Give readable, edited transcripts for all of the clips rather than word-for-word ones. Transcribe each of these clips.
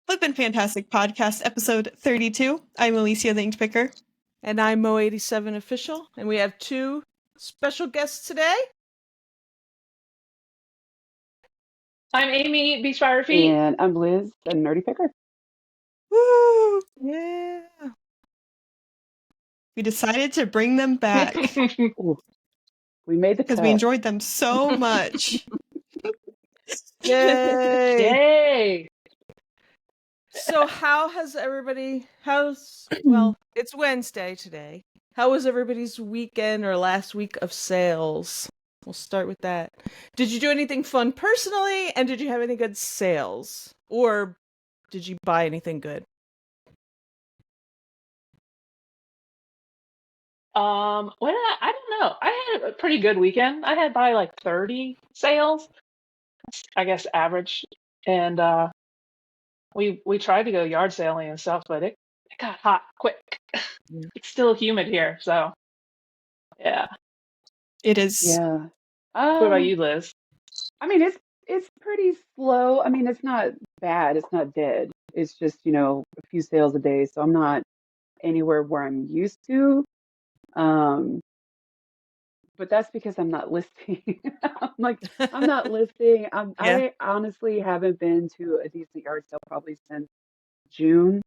Flippin' Fantastic Podcast, episode 32. I'm Alicia the Ink Picker. And I'm Mo87 Official, and we have two special guests today. I'm Amy, Beachfire Feet. And I'm Liz, the Nerdy Picker. Woo! Yeah. We decided to bring them back Ooh, we made the cut. because we enjoyed them so much. Yay! Yay! So how's it's Wednesday today. How was everybody's weekend or last week of sales? We'll start with that. Did you do anything fun personally, and did you have any good sales? Or did you buy anything good? Well, I don't know. I had a pretty good weekend. I had probably like 30 sales. I guess average. And we tried to go yard sailing and stuff, but it got hot quick. It's still humid here, so yeah. It is. Yeah. What about you, Liz? I mean, it's pretty slow. I mean, it's not bad. It's not dead. It's just, a few sales a day. So I'm not anywhere where I'm used to. But that's because I'm not listing. I'm not listing. I honestly haven't been to a decent yard sale probably since June.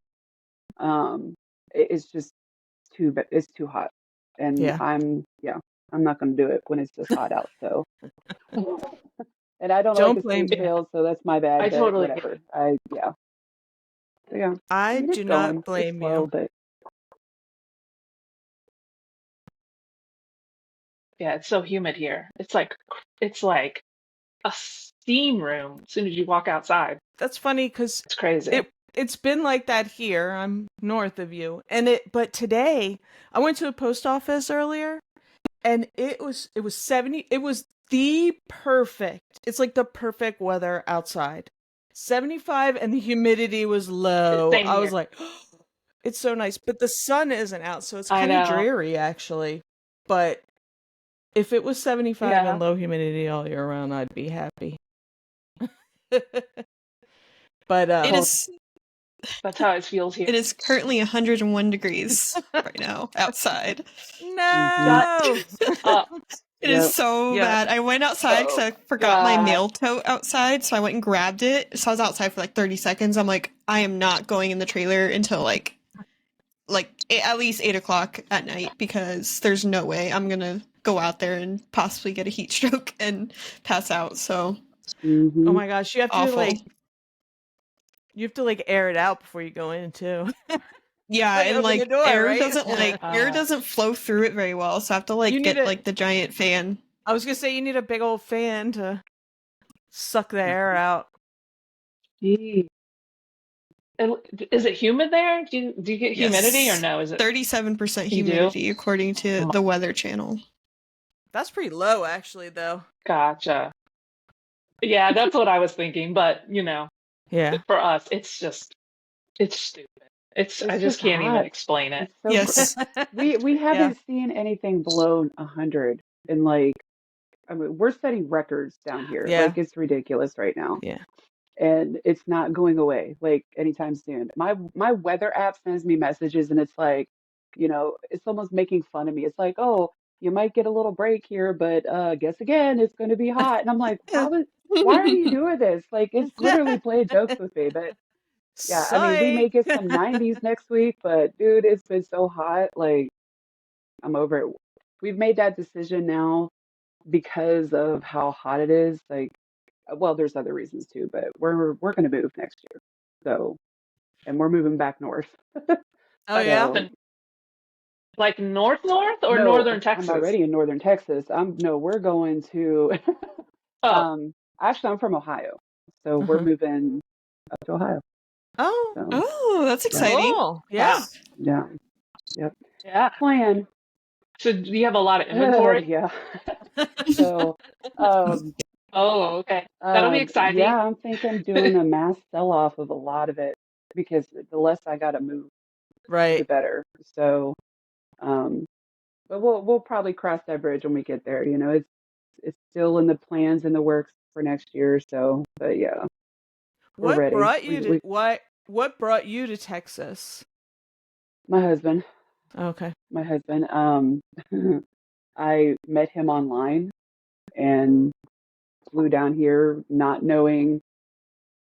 It's just it's too hot. And I'm not going to do it when it's just hot out. So, and I don't like estate sales, so that's my bad. I totally whatever. Yeah. I do not blame you. But... Yeah, it's so humid here. It's like a steam room as soon as you walk outside. That's funny because it's crazy. It's been like that here. I'm north of you. But today I went to a post office earlier and it was 70. It was it's like the perfect weather outside. 75 and the humidity was low. I was like, oh, it's so nice. But the sun isn't out, so it's kind of dreary actually. But if it was 75 and low humidity all year round, I'd be happy. But it is. That's how it feels here. It is currently 101 degrees right now outside. No! It is so bad. I went outside because I forgot my mail tote outside, so I went and grabbed it. So I was outside for like 30 seconds. I'm like, I am not going in the trailer until like at least 8 o'clock at night because there's no way I'm going to go out there and possibly get a heat stroke and pass out. So, oh my gosh, you have to air it out before you go in too. Yeah, and door, air right? Air doesn't flow through it very well, so I have to get the giant fan. I was gonna say you need a big old fan to suck the air out. Gee. Is it humid there? Do you get humidity or no? Is it 37% humidity according to the Weather Channel? That's pretty low, actually, though. Gotcha. Yeah, that's what I was thinking, but for us, it's stupid. I just can't even explain it. Yes. We haven't seen anything below 100 in we're setting records down here. Yeah. It's ridiculous right now. Yeah. And it's not going away anytime soon. My weather app sends me messages and it's it's almost making fun of me. It's like, oh, you might get a little break here, but guess again, it's going to be hot. And I'm like, why are you doing this? It's literally playing jokes with me, but yeah, I mean, we may get some 90s next week, but dude, it's been so hot. I'm over it. We've made that decision now because of how hot it is. Well, there's other reasons too, but we're going to move next year. So, and we're moving back north. Oh yeah. Like north or northern Texas? I'm already in northern Texas. We're going to actually I'm from Ohio. So we're moving up to Ohio. Oh. So, oh, that's exciting. Oh, yeah. Yeah. Yep. Yeah. Plan. So do you have a lot of inventory? Yeah. So oh, okay. That'll be exciting. Yeah, I'm thinking doing a mass sell-off of a lot of it because the less I got to move, the better. So, but we'll probably cross that bridge when we get there. It's still in the plans in the works for next year. So, but yeah, What ready. brought you to what brought you to Texas? My husband. Okay. My husband. I met him online and flew down here not knowing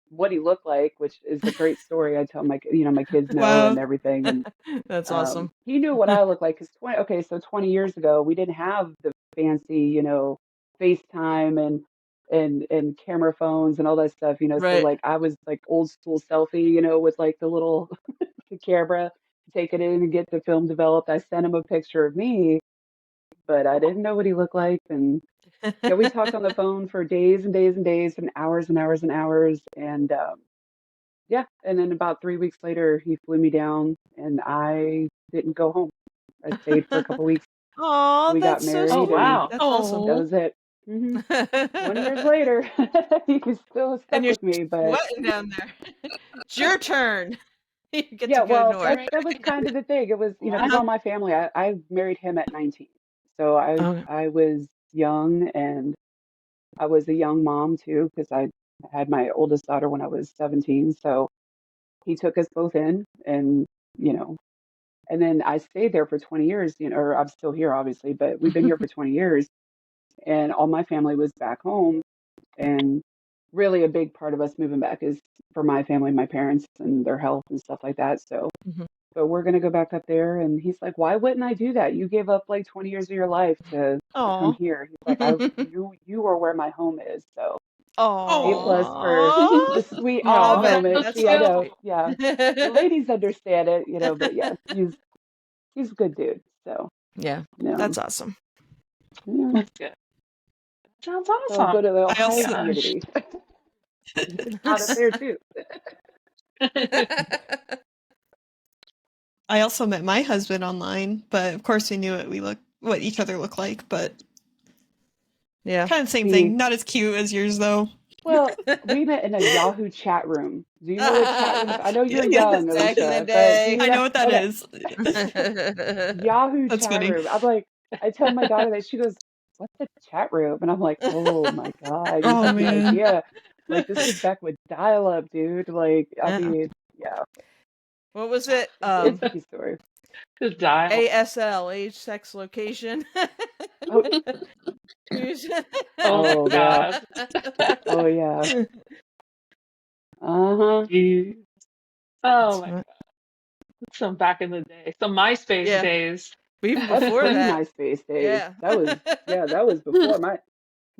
what he looked like, which is a great story. I tell my kids know and Wow. everything. And That's awesome. he knew what I looked like because 20 years ago, we didn't have the fancy, FaceTime and camera phones and all that stuff, so Right. like I was like old school selfie, with like the little the camera, take it in and get the film developed. I sent him a picture of me, but I didn't know what he looked like. And yeah, we talked on the phone for days and days and days and hours and hours and hours. And yeah, and then about 3 weeks later, he flew me down, and I didn't go home. I stayed for a couple weeks. Oh, We got that's so Oh married, sweet. and wow. That's awesome. that Oh. was it. 20 years later, he's still And stuck you're with me. But sweating down there. It's your turn. You get to yeah, go well, north. that was kind of the thing. It was, because Wow. all my family, I married him at 19, so I Okay. I was young, and I was a young mom too because I had my oldest daughter when I was 17. So he took us both in, and you know, and then I stayed there for 20 years. Or I'm still here, obviously, but we've been here for 20 years, and all my family was back home. And really, a big part of us moving back is for my family, my parents, and their health and stuff like that. So, Mhm. but we're gonna go back up there. And he's like, "Why wouldn't I do that? You gave up like 20 years of your life to come Aw. here." He's like, "You are where my home is." So A Aw. plus for the sweet I aw Oh, bet. moment. That's that's See, I so know, cute. yeah. The sweet. ladies understand it, but yeah, he's a good dude. So, Yeah, no, that's awesome. yeah. That's good. Sounds So I'll go awesome. to the I Ohio also Gosh. community. It's hot up there too. I also met my husband online, but of course we knew what each other looked like, but Yeah. kind of the same See, thing. Not as cute as yours though. well, we met in a Yahoo chat room. Do you know what chat rooms? I know you're Yes, young, Back in the Alicia, but do day. you I know? know what that Okay, is. Yahoo That's chat funny. room. I tell my daughter that, she goes, "What's a chat room?" And I'm like, "Oh my God, you Oh have no man. idea. Like this was back with dial-up, dude. Like, I Yeah. mean, yeah, What was it? it's a funny story. Just dial. ASL, age, sex, location. Oh, Music. Oh my oh yeah, God. oh yeah. Uh-huh. Jeez. Oh my So, God. Some back in the day. Some MySpace yeah, days. even That's before that. pre-MySpace days. Yeah. That was before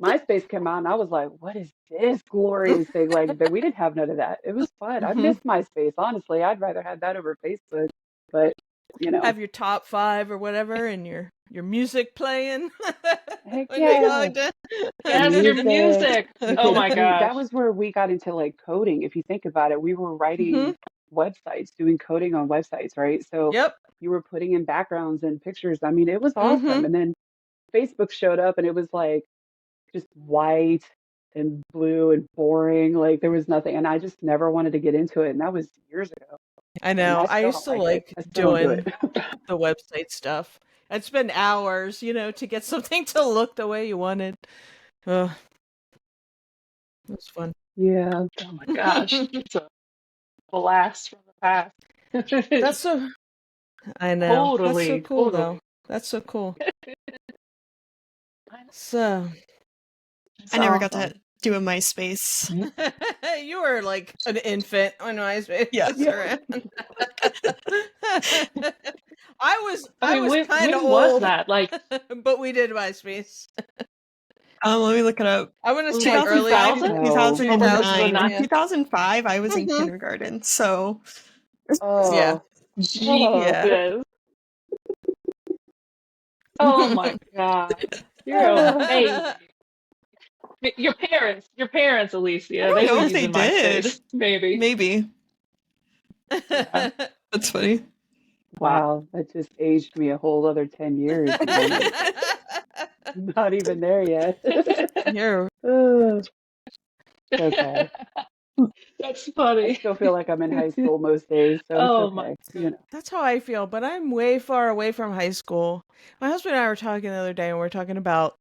MySpace came out, and I was like, "What is this glorious thing?" Like, but we didn't have none of that. It was fun. I Mhm. miss MySpace, honestly. I'd rather have that over Facebook, but Have your top 5 or whatever and your music playing heck when you Yes. yeah. logged in. Yes, your Music. music. You Oh could my do that. gosh. Was where we got into like coding. If you think about it, we were Mhm. writing websites, doing coding on websites, right? So Yep. you were putting in backgrounds and pictures. I mean, it was awesome. Mhm. And then Facebook showed up, and it was like just white and blue and boring. Like there was nothing. And I just never wanted to get into it. And that was years ago. I And know. I I still used don't to like it. like I still don't do it. doing the website stuff. I'd spend hours, to get something to look the way you wanted. Ugh, it was fun. Yeah. Oh my gosh. It's a blast from the past. That's so. I know. That's so Totally, cool, though. totally. That's so cool. I know. So, It's I never got awesome. to do a MySpace. you were like an infant when MySpace Yeah. was Yeah. around. I was I I mean, was kind of when was old, that? Like but we did MySpace. Let me look it up. I want to was it say like early 2005 to 2000? Oh, Or was it 2000. 2009. In Yeah. 2005, I was in Hmm. kindergarten. So, Yeah. oh, oh. Yeah. Jesus. Oh my God. You're a baby. Your parents, I Alicia, don't they were know if they using did. MySpace, maybe. Maybe. Yeah. That's funny. Wow. Wow. That just aged me a whole other 10 years, man. I'm not even there yet. You're Ugh, it's okay. That's I funny. still feel like I'm in high school most days, so it's Oh my okay. That's how I feel, but I'm way far away from high school. My husband and I were talking the other day, and we are talking about,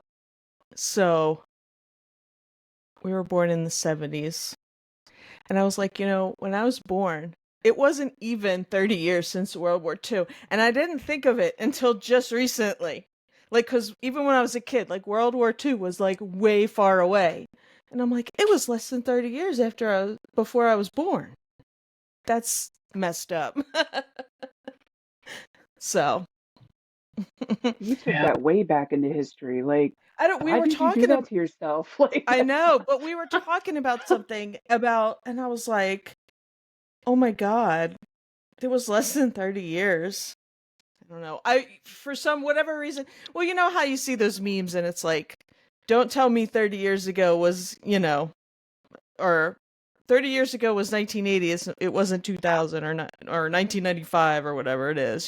so we were born in the 70s. And I was like, when I was born, it wasn't even 30 years since World War II. And I didn't think of it until just recently. Like, because even when I was a kid, like, World War II was, like, way far away. And I'm like, it was less than 30 years before I was born. That's messed up. So. You took that way back into history. Like, We why were did you do talking that to yourself? Like, I know, but we were talking about something and I was like, oh my God, it was less than 30 years. I don't know. For some, whatever reason, well, you know how you see those memes and it's like, don't tell me 30 years ago was, or 30 years ago was 1980. It wasn't 2000 or 1995 or whatever it is,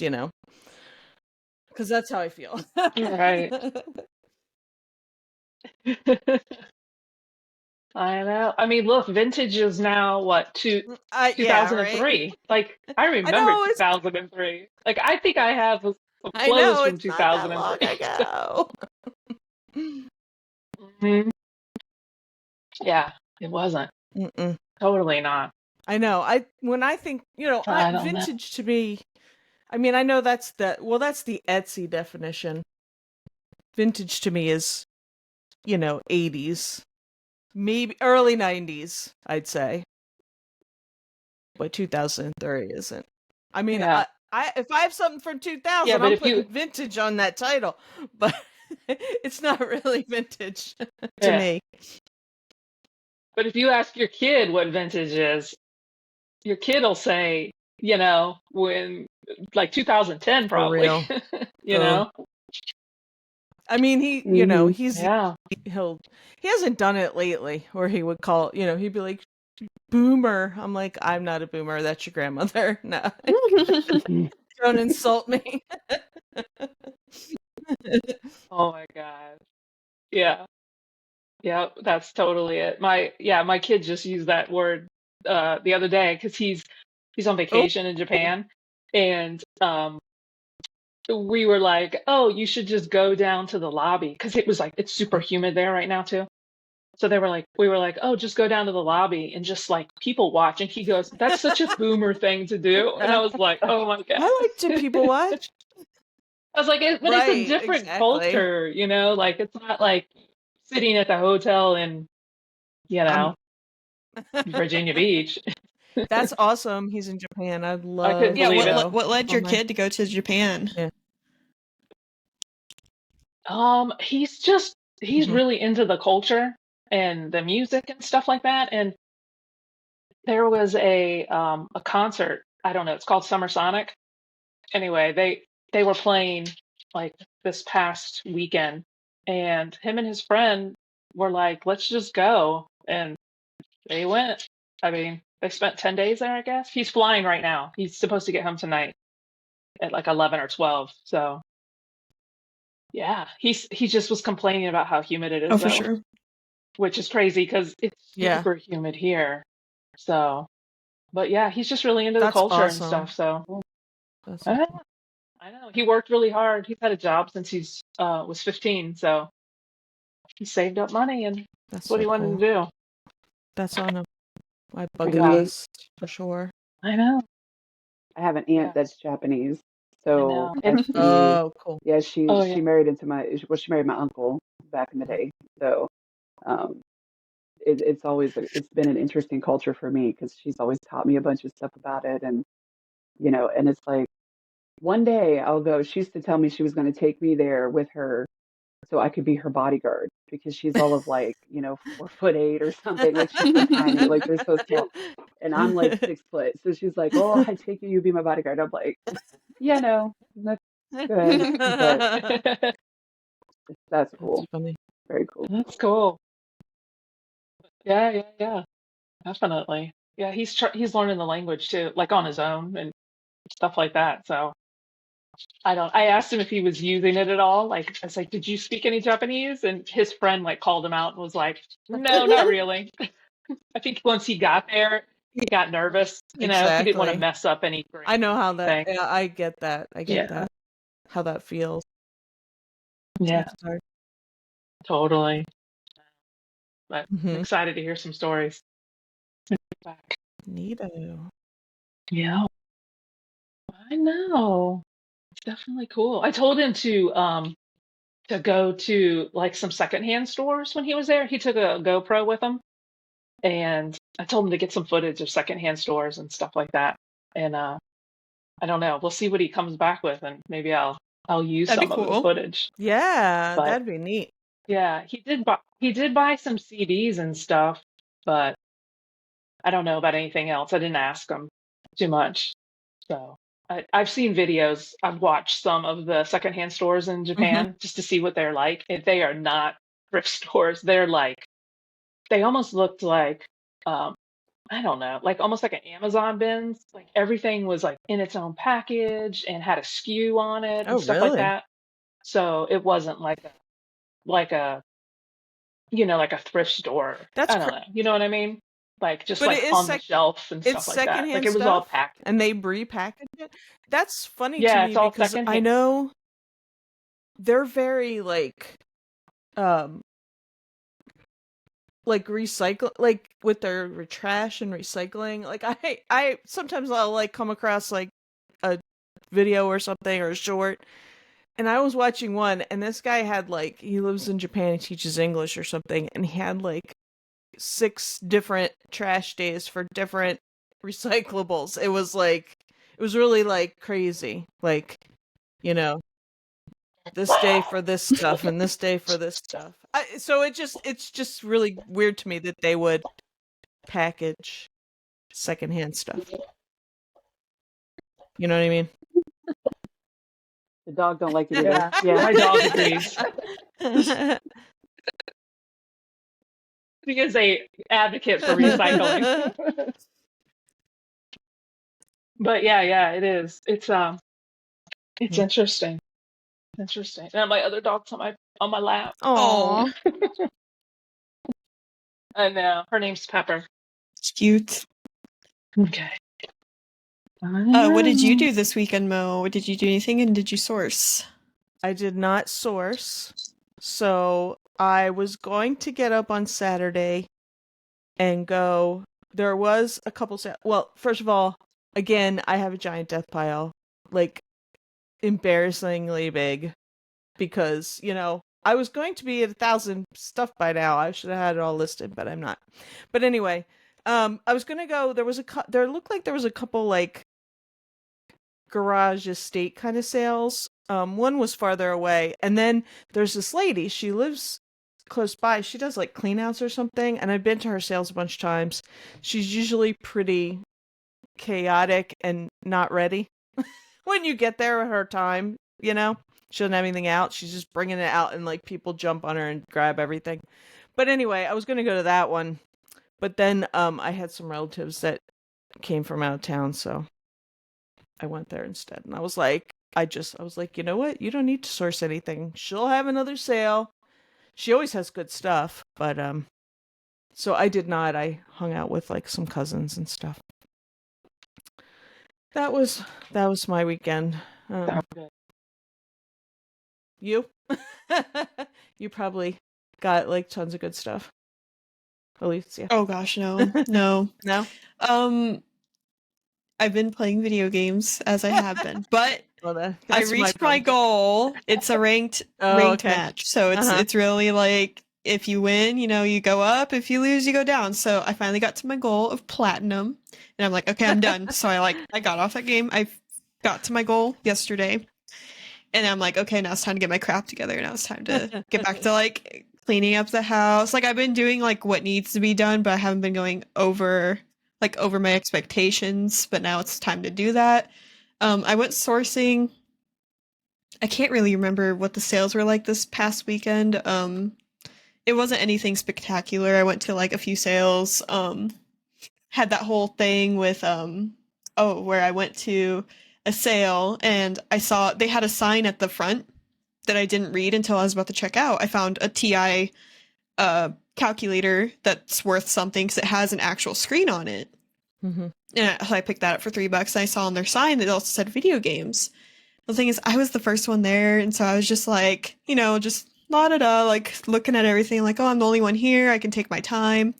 because that's how I feel. Right. I know. I mean, look, vintage is now what, Yeah, right. 2003. Like, I I remember know, 2003. Like, I think I have some I clothes know, from it's not that long 2003. ago. Mhm. Yeah, it wasn't. Mm-mm. Totally not. I know. When I think, I don't know. vintage to me, I mean, I know that's the Etsy definition. Vintage to me is, 80s, maybe early 90s, I'd say. But 2003 isn't. I mean, Yeah. if I have something from Yeah, 2000, but I'm if you, putting vintage on that title, but it's not really vintage to yeah, me. but if you ask your kid what vintage is, your kid will say, when like 2010 For probably, real. you know? I mean, hmm Yeah. he hasn't done it lately where he would call, he'd be like, boomer. I'm like, I'm not a boomer. That's your grandmother. No, don't insult me. Oh my God. Yeah. Yeah, that's totally it. My kid just used that word the other day because he's on Oh, vacation in Japan, and we were like, "Oh, you should just go down to the lobby," because it was like it's super humid there right now too. So we were like, "Oh, just go down to the lobby and just like people watch." And he goes, "That's such a boomer thing to do." And I was like, "Oh my God." I like to people watch. I was like, but it's a Right, different exactly. culture, like it's not like sitting at the hotel in, you I'm know, Virginia Beach. That's awesome. He's in Japan. I'd I couldn't love Yeah, to believe it. go. what led Oh your my. kid to go to Japan? Yeah. He's Mhm. really into the culture and the music and stuff like that. And there was a concert. I don't know. It's called Summer Sonic. Anyway, they were playing like this past weekend, and him and his friend were like, "Let's just go," and they went. I mean, they spent 10 days there. I guess he's flying right now. He's supposed to get home tonight at like 11 or 12. So yeah, he just was complaining about how humid it Oh, is for though, sure. which is crazy because it's Yeah, super humid here. So, but yeah, he's just really into the that's culture and awesome. stuff. So That's uh, awesome. I know he worked really hard. He's had a job since he's was 15. So he saved up money and That's that's what so he wanted cool. to do. That's on my bucket Yeah, 88. list for sure. I know. I have an Yeah, aunt that's Japanese. I So know. And as she, Oh, cool. yeah, oh she yeah, married into she married my uncle back in the day. So um, it's been an interesting culture for me because she's always taught me a bunch of stuff about it, and and it's like one day I'll go. She used to tell me she was going to take me there with her so I could be her bodyguard because she's all of like 4'8" or something. Like she's so tiny, like they're so small, and I'm like 6 foot. So she's like, "Oh, I take you, you be my bodyguard." I'm like, "Yeah, no, that's good," but that's That's cool. funny. Very cool. that's cool. Yeah, yeah, yeah, definitely. Yeah, he's learning the language too, like on his own and stuff like that. So I don't. I asked him if he was using it at all. Like I was like, "Did you speak any Japanese?" And his friend like called him out and was like, "No, not really." I think once he got there, he got nervous. He didn't want to Exactly. mess up any I grammar know or how that. anything. Yeah, I get that. I get Yeah, that. How that feels. yeah, That's hard. totally. But I'm Mm-hmm. excited to hear some stories. Back. Neato. Yeah, I know. It's definitely cool. I told him to go to like some secondhand stores when he was there. He took a GoPro with him, and I told him to get some footage of secondhand stores and stuff like that. And I don't know. We'll see what he comes back with, and maybe I'll use That'd be some of the cool. footage. Yeah, But that'd be neat. yeah, he did buy some CDs and stuff, but I don't know about anything else. I didn't ask him too much. So I've seen videos. I've watched some of the secondhand stores in Mhm. Japan just to see what they're like. If they are not thrift stores, they almost looked like um, I don't know, like almost like an Amazon bins. Like everything was like in its own package and had a SKU on it and Oh, stuff like really? that. So it wasn't like a like a thrift store. That's I don't know. You know what I mean? Like just but like it is on the shelf and it's stuff like that. Like secondhand it was all stuff packed. and they repackage it. That's funny to Yeah, me it's all because I secondhand. know they're very um like recycle like with their trash and recycling. Like I sometimes I'll like come across like a video or something or a short. And I was watching one, and this guy had like he lives in Japan, he teaches English or something, and he had like 6 different trash days for different recyclables. It was really like crazy. Like, you know, this day for this stuff and this day for this stuff. So it's just really weird to me that they would package secondhand stuff. You know what I mean? The dog don't like it either. Yeah, Yeah. my dog agrees. He is a advocate for recycling. But yeah, it is. It's interesting. Interesting. And my other dog's on my lap. Aw. Oh, I know. Her name's Pepper. it's cute. Okay. What did you do this weekend, Mo? Did you do anything and did you source? I did not source. So I was going to get up on Saturday and go. There was a couple. Well, first of all, again, I have a giant death pile, like embarrassingly big, because I was going to be at 1,000 stuff by now. I should have had it all listed, but I'm not. But anyway, I was gonna go. There looked like there was a couple like garage estate kind of sales. One was farther away, and then there's this lady. She lives close by. She does like clean outs or something, and I've been to her sales a bunch of times. She's usually pretty chaotic and not ready when you get there at her time. She doesn't have anything out. She's just bringing it out, and like people jump on her and grab everything. But anyway, I was gonna go to that one, but then I had some relatives that came from out of town, so I went there instead. And I was like, you know what? You don't need to source anything. She'll have another sale. She always has good stuff, but so I did not. I hung out with like some cousins and stuff. That was my weekend. Sounds good. You? You probably got like tons of good stuff. Alicia. Oh gosh, no. No. No? I've been playing video games as I have been, but Well, I that's reached my my goal. It's a ranked okay. match. So Uh-huh. it's really like if you win, you go up, if you lose, you go down. So I finally got to my goal of platinum and I'm like, okay, I'm done. So I got off that game. I got to my goal yesterday. And I'm like, okay, now it's time to get my crap together. Now it's time to get back to like cleaning up the house. Like I've been doing like what needs to be done, but I haven't been going over my expectations. But now it's time to do that. I went sourcing. I can't really remember what the sales were like this past weekend. It wasn't anything spectacular. I went to like a few sales. Had that whole thing with where I went to a sale and I saw they had a sign at the front that I didn't read until I was about to check out. I found a TI calculator that's worth something because it has an actual screen on it. Mm-hmm. And I picked that up for $3 and I saw on their sign that it also said video games. The thing is, I was the first one there, and so I was just like, just la da da, like looking at everything, like, oh, I'm the only one here, I can take my time.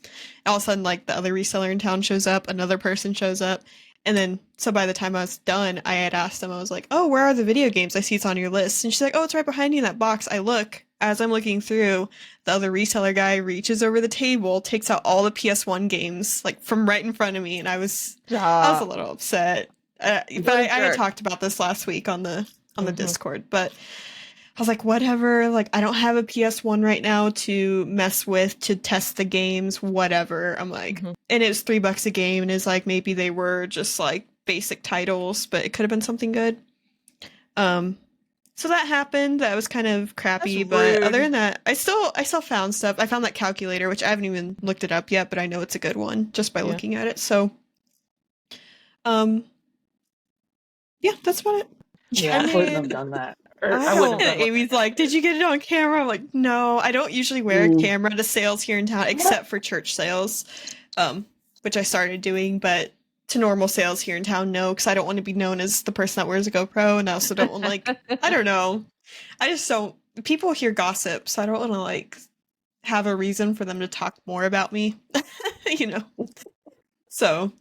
All of a sudden, like the other reseller in town shows up, another person shows up, And then, so by the time I was done, I had asked them, I was like, oh, where are the video games? I see it's on your list. And she's like, oh, it's right behind you in that box. I look, as I'm looking through, the other reseller guy reaches over the table, takes out all the PS1 games, like from right in front of me. And I was a little upset. But I talked about this last week on the Discord, but I was like, whatever, like, I don't have a PS1 right now to mess with, to test the games, whatever. I'm like, and it was $3 a game, and it's like, maybe they were just, like, basic titles, but it could have been something good. So that happened. That was kind of crappy, but other than that, I still found stuff. I found that calculator, which I haven't even looked it up yet, but I know it's a good one, just by looking at it, so, yeah, that's about it. Yeah, I wouldn't have done that. I wouldn't have done Amy's like, did you get it on camera? I'm like, no, I don't usually wear a camera to sales here in town, except for church sales, which I started doing, but to normal sales here in town, no, because I don't want to be known as the person that wears a GoPro, and I also don't want, like, I don't know. I just don't, people hear gossip, so I don't want to, like, have a reason for them to talk more about me, you know? So.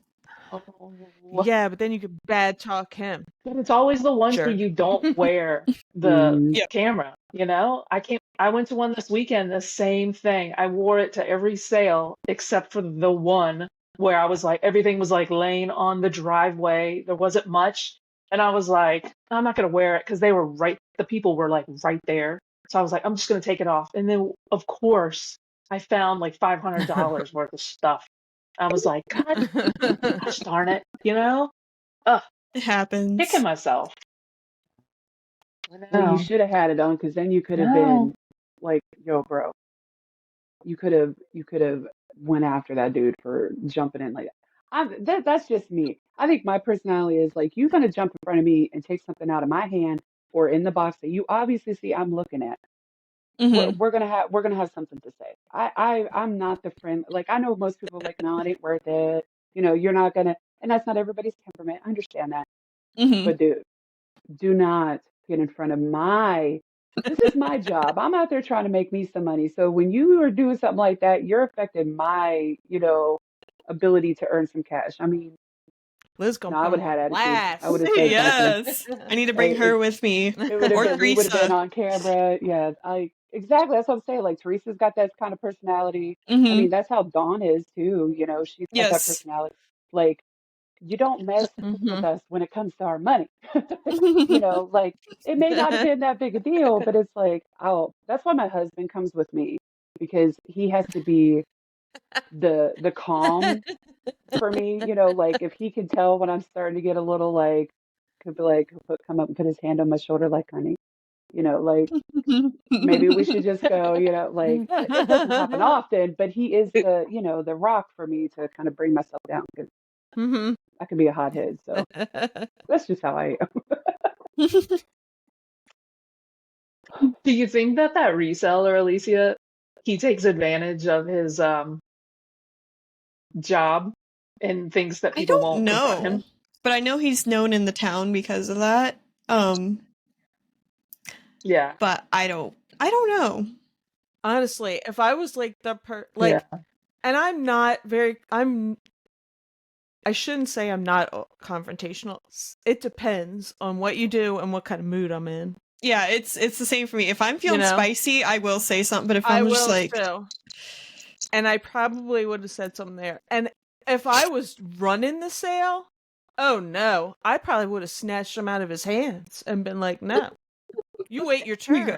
Yeah, but then you could bad talk him. But it's always the ones where you don't wear the camera, you know? I went to one this weekend, the same thing. I wore it to every sale except for the one where I was like, everything was like laying on the driveway. There wasn't much. And I was like, I'm not going to wear it because the people were like right there. So I was like, I'm just going to take it off. And then, of course, I found like $500 worth of stuff. I was like, gosh darn it, you know? Ugh. It happens. Kicking myself. Well, you should have had it on, because then you could have been like, yo, bro. You could have went after that dude for jumping in like that. That's just me. I think my personality is like, you're gonna jump in front of me and take something out of my hand or in the box that you obviously see I'm looking at. We're gonna have something to say. I'm not the friend. Like, I know most people are like, no, it ain't worth it. You know, you're not gonna, and that's not everybody's temperament. I understand that. But dude, do not get in front of this is my job. I'm out there trying to make me some money. So when you are doing something like that, you're affecting my, ability to earn some cash. I mean, Liz I would have had attitude. I would have said yes. I need to bring her with me. Or Teresa. We would have been on camera. Yeah, exactly. That's what I'm saying. Like, Teresa's got that kind of personality. I mean, that's how Dawn is too. You know, she's got that personality. Like, you don't mess with us when it comes to our money. Like, it may not have been that big a deal, but it's like, oh, that's why my husband comes with me, because he has to be the calm for me. Like, if he can tell when I'm starting to get a little, like, could be like, come up and put his hand on my shoulder, like, honey, like, maybe we should just go, like, it doesn't happen often, but he is the rock for me to kind of bring myself down, because I can be a hothead. So that's just how I am. Do you think that reseller, Alicia, he takes advantage of his job and thinks that people won't confront him? But I know he's known in the town because of that. Yeah. But I don't know. Honestly, if I was like and I shouldn't say I'm not confrontational. It depends on what you do and what kind of mood I'm in. Yeah, it's the same for me. If I'm feeling spicy, I will say something, but if I'm just like... And I probably would have said something there. And if I was running the sale, oh no, I probably would have snatched him out of his hands and been like, no, you wait your turn.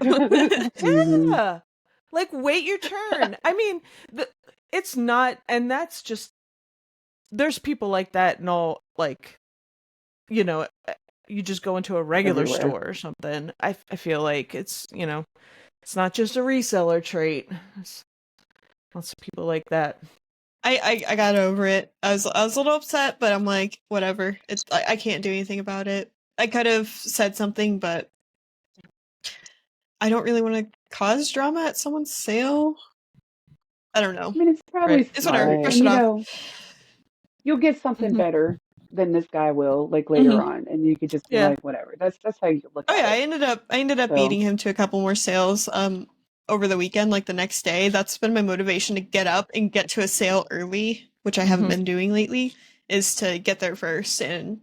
Yeah. Like, wait your turn. I mean, it's not, and that's just, there's people like that and all, like, you just go into a regular store or something. I feel like it's, it's not just a reseller trait. It's lots of people like that. I got over it. I was a little upset, but I'm like, whatever. It's I can't do anything about it. I could have said something, but I don't really want to cause drama at someone's sale. I don't know. I mean, it's probably it's whatever. Push it off. You'll get something better than this guy will, like, later on, and you could just be like, whatever. That's how you look at it. I ended up beating him to a couple more sales over the weekend, like the next day. That's been my motivation, to get up and get to a sale early, which I haven't been doing lately, is to get there first and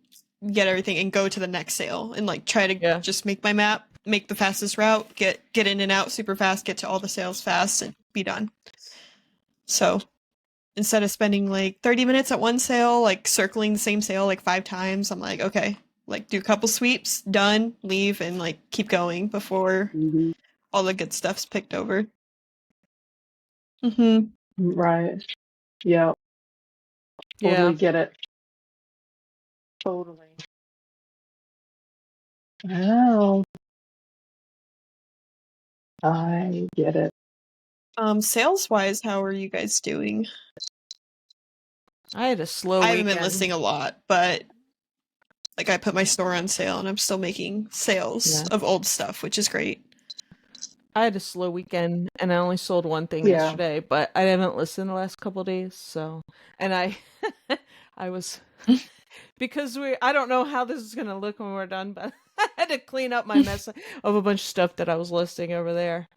get everything and go to the next sale and like try to just make my map, make the fastest route, get in and out super fast, get to all the sales fast and be done. So instead of spending like 30 minutes at one sale, like circling the same sale like 5 times, I'm like, okay, like do a couple sweeps, done, leave, and like keep going before all the good stuff's picked over. Right. Yeah. Totally get it. Totally. Oh. I get it. Sales wise, how are you guys doing? I had a slow I weekend. haven't been listing a lot, but like I put my store on sale and I'm still making sales of old stuff, which is great. I had a slow weekend and I only sold one thing yesterday, but I haven't listened the last couple of days. So, and I was, because I don't know how this is going to look when we're done, but I had to clean up my mess of a bunch of stuff that I was listing over there.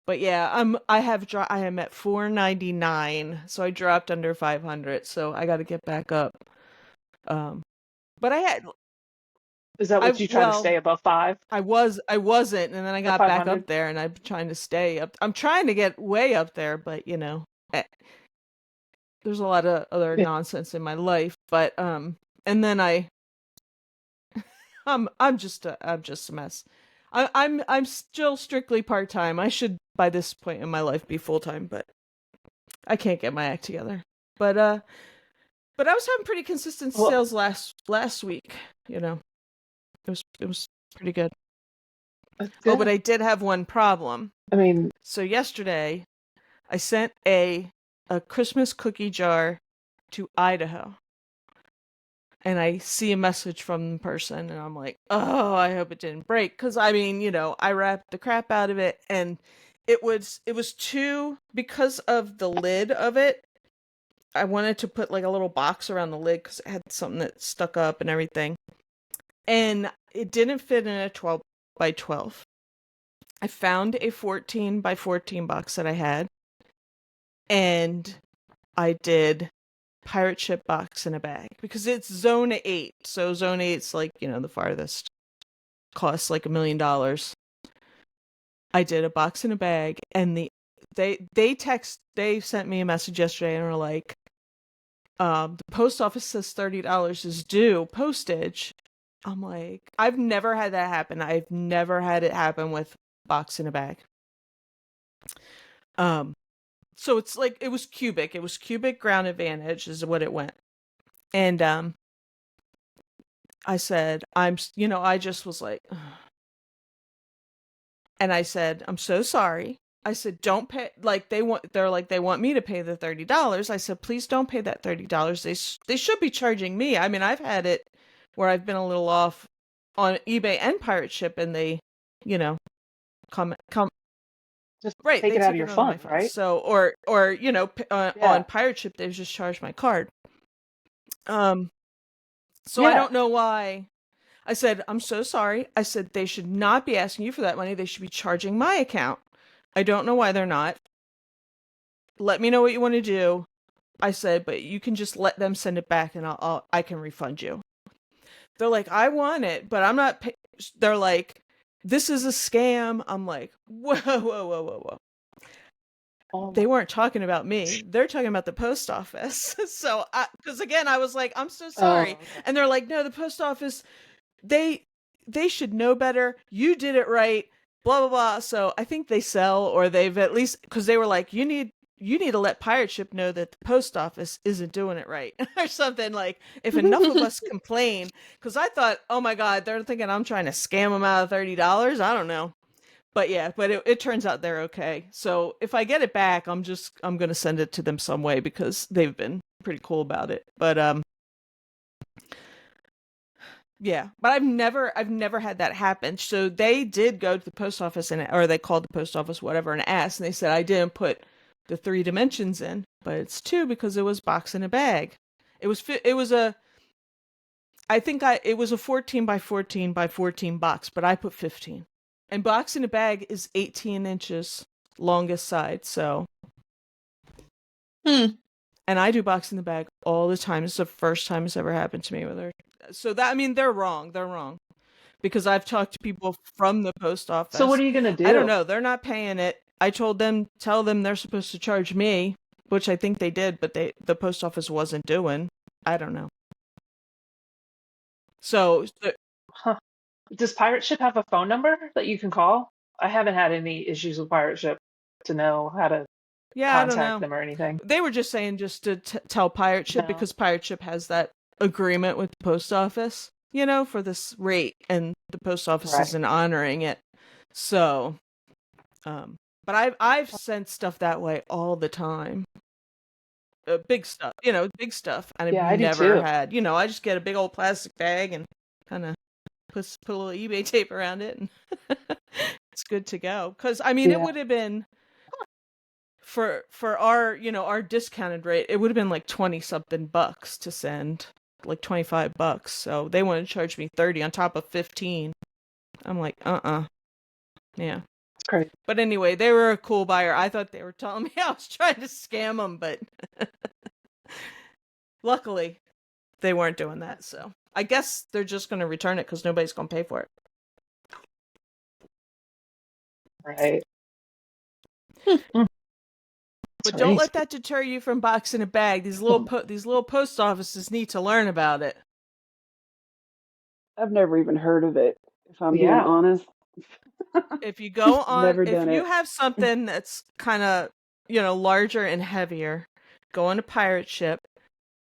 But yeah, I am at 499, so I dropped under 500, so I got to get back up. But is that what you try to stay above 5? I wasn't, and then I got back up there, and I'm trying to stay up. I'm trying to get way up there, but there's a lot of other nonsense in my life. But and then I'm just a mess. I'm still strictly part-time. I should by this point in my life be full-time, but I can't get my act together. But I was having pretty consistent sales last week, It was pretty good. Oh, but I did have one problem. I mean, so yesterday I sent a Christmas cookie jar to Idaho. And I see a message from the person, and I'm like, oh, I hope it didn't break. Because, I mean, I wrapped the crap out of it, and it was too, because of the lid of it, I wanted to put, like, a little box around the lid, because it had something that stuck up and everything. And it didn't fit in a 12 by 12. I found a 14 by 14 box that I had, and I did pirate ship box in a bag because it's zone 8. So zone 8's like, the farthest. Costs like $1 million. I did a box in a bag, and they sent me a message yesterday and were like, the post office says $30 is due postage. I'm like, I've never had that happen. I've never had it happen with box in a bag. So it's like, it was cubic. It was cubic ground advantage is what it went. And I said, I just was like, ugh. And I said, I'm so sorry. I said, don't pay, like they want me to pay the $30. I said, please don't pay that $30. They should be charging me. I mean, I've had it where I've been a little off on eBay and Pirate Ship, and they, come just right, take it out of your fund, right? So, or on Pirate Ship, they've just charged my card. So I don't know why. I said, I'm so sorry. I said, they should not be asking you for that money. They should be charging my account. I don't know why they're not. Let me know what you want to do. I said, but you can just let them send it back, and I can refund you. They're like, I want it, but I'm not. They're like, this is a scam. I'm like, whoa. They weren't talking about me. They're talking about the post office. So, because again, I was like, I'm so sorry. Okay. And they're like, no, the post office, they should know better. You did it right. Blah, blah, blah. So I think they sell, or they've at least, because they were like, you need to let Pirate Ship know that the post office isn't doing it right or something. Like, if enough of us complain, because I thought, oh my God, they're thinking I'm trying to scam them out of $30. I don't know. But yeah, but it turns out they're okay. So if I get it back, I'm going to send it to them some way, because they've been pretty cool about it. But yeah, but I've never had that happen. So they did go to the post office, or they called the post office, whatever, and asked, and they said, I didn't put the 3 dimensions in, but it's 2 because it was box in a bag. It was a 14 by 14 by 14 box, but I put 15. And box in a bag is 18 inches longest side, so. And I do box in the bag all the time. It's the first time it's ever happened to me with her. So that, I mean, they're wrong. They're wrong. Because I've talked to people from the post So what office. are you gonna I don't do? know. They're not paying it. I told them, tell them they're supposed to charge me, which I think they did, but the post office wasn't doing. I don't know. So Huh. Does Pirate Ship have a phone number that you can call? I haven't had any issues with Pirate Ship to know how to yeah, I don't contact know. them or anything. They were just saying just to tell Pirate Ship, No. because Pirate Ship has that agreement with the post office, for this rate, and the post office Right. isn't honoring it. So, but I've sent stuff that way all the time. Big stuff, big stuff. And Yeah, I've I do never too. had, I just get a big old plastic bag and kind of put a little eBay tape around it, and it's good to go. Because I mean, it would have been for our our discounted rate, it would have been like 20 something bucks to send, like $25. So they want to charge me 30 on top of 15. I'm like, yeah. It's crazy. But anyway, they were a cool buyer. I thought they were telling me I was trying to scam them, but luckily they weren't doing that. So I guess they're just going to return it because nobody's going to pay for it. Right. But don't let that deter you from boxing a bag. These little post offices need to learn about it. I've never even heard of it, if I'm being honest. If you go on, Never if done you it. have something that's kind of, larger and heavier, go on a pirate ship.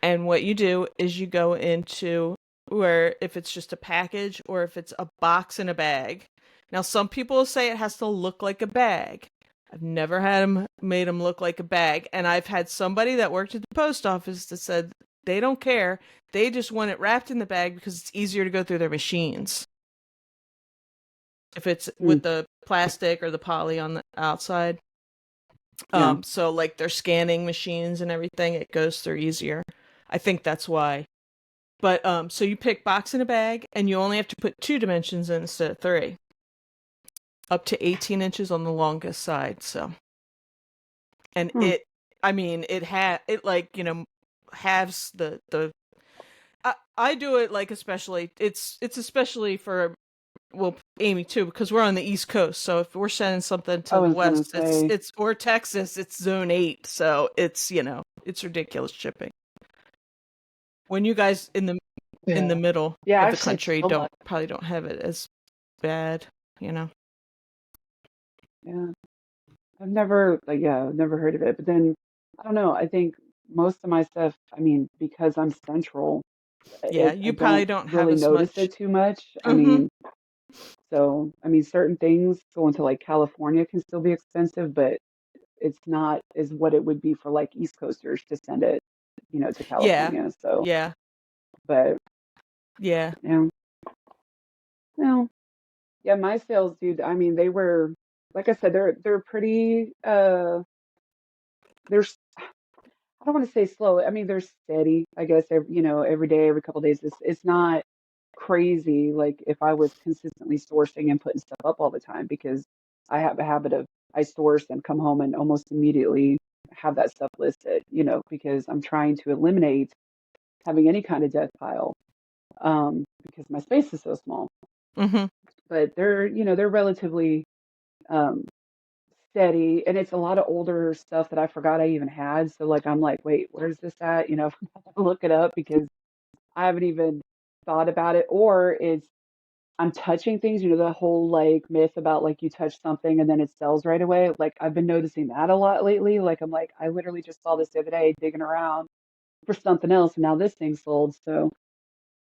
And what you do is you go into where, if it's just a package or if it's a box in a bag. Now, some people say it has to look like a bag. I've never had made them look like a bag. And I've had somebody that worked at the post office that said they don't care. They just want it wrapped in the bag because it's easier to go through their machines. If it's with the plastic or the poly on the outside. So like their scanning machines and everything, it goes through easier. I think that's why. But so you pick box in a bag, and you only have to put 2 dimensions in instead of 3. Up to 18 inches on the longest side. So, and it halves the. I do it like especially. It's especially for, well, Amy too, because we're on the East Coast. So if we're sending something to the West, it's or Texas, it's Zone 8. So it's it's ridiculous shipping. When you guys in the middle of the country probably don't have it as bad, Yeah, I've never heard of it. But then I don't know. I think most of my stuff, I mean, because I'm central, you I probably don't don't have really as notice much. it too much. Mm-hmm. I mean, certain things going to like California can still be expensive, but it's not as what it would be for like East Coasters to send it, to California. So, but yeah, no, yeah, my sales, dude. I mean, they were, like I said, they're pretty. They're I don't want to say slow. I mean, they're steady. I guess every day, every couple of days. It's not crazy like if I was consistently sourcing and putting stuff up all the time, because I have a habit of I source and come home and almost immediately have that stuff listed, because I'm trying to eliminate having any kind of death pile, because my space is so small. Mm-hmm. But they're relatively um, steady, and it's a lot of older stuff that I forgot I even had. So like I'm like, wait, where's this at? Look it up because I haven't even thought about it. Or it's I'm touching things, the whole like myth about like you touch something and then it sells right away. Like I've been noticing that a lot lately. Like I'm like, I literally just saw this the other day digging around for something else, and now this thing sold. So,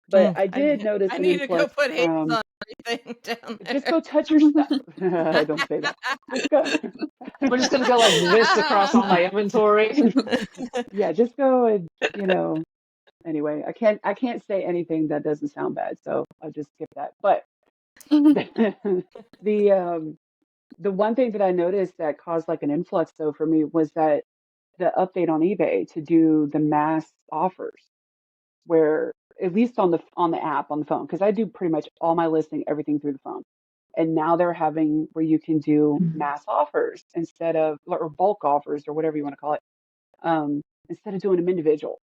but I did notice I an need to go influx put hands from on everything down there. just go touch your stuff. Don't say that. Just go. We're just gonna go like this across all my inventory. Yeah, just go and anyway, I can't say anything that doesn't sound bad, so I'll just skip that. But the one thing that I noticed that caused like an influx though for me was that the update on eBay to do the mass offers, where at least on the app on the phone, because I do pretty much all my listing everything through the phone. And now they're having where you can do mass offers instead of, or bulk offers, or whatever you want to call it, instead of doing them individual.